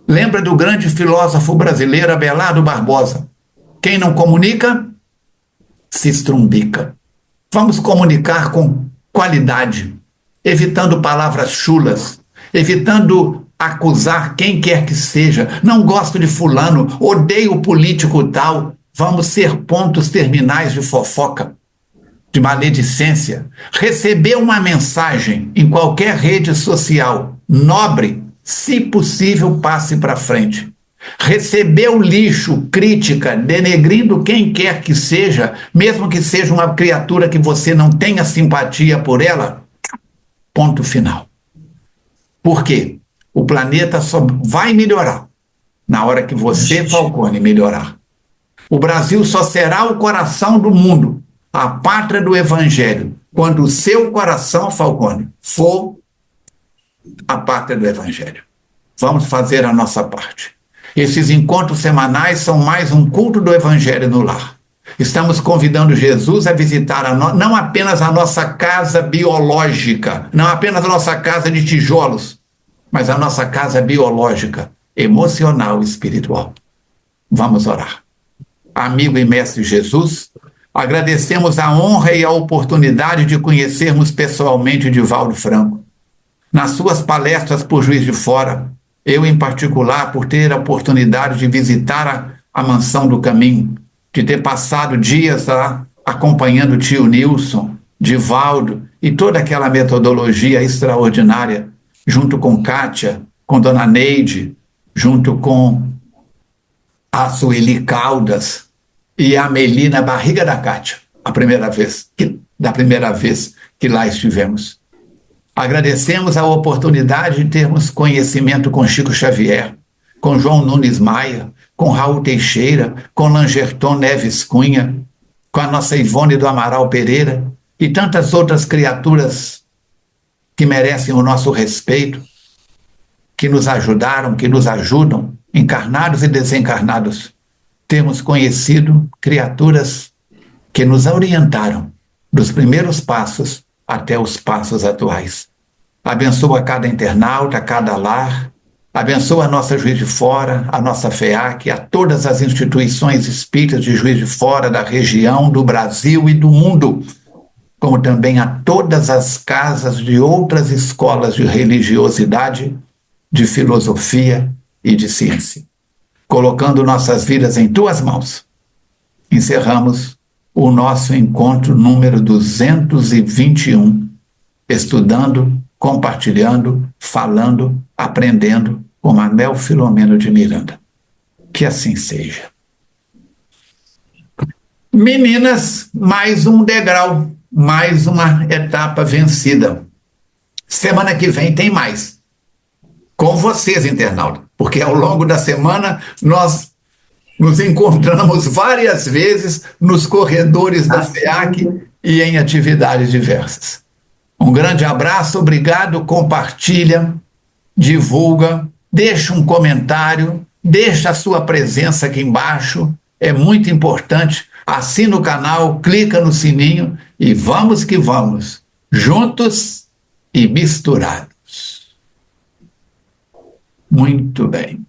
Lembra do grande filósofo brasileiro Abelardo Barbosa? Quem não comunica, se estrumbica. Vamos comunicar com qualidade, evitando palavras chulas, evitando acusar quem quer que seja. Não gosto de fulano, odeio político tal. Vamos ser pontos terminais de fofoca, de maledicência. Receber uma mensagem em qualquer rede social nobre, se possível, passe para frente. Receber o lixo, crítica, denegrindo quem quer que seja, mesmo que seja uma criatura que você não tenha simpatia por ela, ponto final. Por quê? O planeta só vai melhorar na hora que você, Falcone, melhorar. O Brasil só será o coração do mundo, a pátria do Evangelho, quando o seu coração, Falcone, for a pátria do Evangelho. Vamos fazer a nossa parte. Esses encontros semanais são mais um culto do Evangelho no lar. Estamos convidando Jesus a visitar não apenas a nossa casa biológica, não apenas a nossa casa de tijolos, mas a nossa casa biológica, emocional e espiritual. Vamos orar. Amigo e mestre Jesus, agradecemos a honra e a oportunidade de conhecermos pessoalmente Divaldo Franco. Nas suas palestras por Juiz de Fora, eu em particular, por ter a oportunidade de visitar a Mansão do Caminho, de ter passado dias lá acompanhando o tio Nilson, Divaldo e toda aquela metodologia extraordinária, junto com Kátia, com Dona Neide, junto com a Sueli Caldas e a Melina barriga da Kátia, da primeira vez que lá estivemos. Agradecemos a oportunidade de termos conhecimento com Chico Xavier, com João Nunes Maia, com Raul Teixeira, com Langerton Neves Cunha, com a nossa Ivone do Amaral Pereira e tantas outras criaturas que merecem o nosso respeito, que nos ajudaram, que nos ajudam, encarnados e desencarnados. Temos conhecido criaturas que nos orientaram dos primeiros passos até os passos atuais. Abençoa cada internauta, cada lar, abençoa a nossa Juiz de Fora, a nossa FEAC, a todas as instituições espíritas de Juiz de Fora, da região, do Brasil e do mundo, como também a todas as casas de outras escolas de religiosidade, de filosofia e de ciência. colocando nossas vidas em tuas mãos, encerramos o nosso encontro número 221, estudando, compartilhando, falando, aprendendo com Manuel Filomeno de Miranda. Que assim seja. Meninas, mais um degrau, mais uma etapa vencida. Semana que vem tem mais. Com vocês, internauta, porque ao longo da semana nós nos encontramos várias vezes nos corredores da SEAC e em atividades diversas. Um grande abraço, obrigado, compartilha, divulga, deixa um comentário, deixa a sua presença aqui embaixo, é muito importante. Assina o canal, clica no sininho e vamos que vamos, juntos e misturados. Muito bem.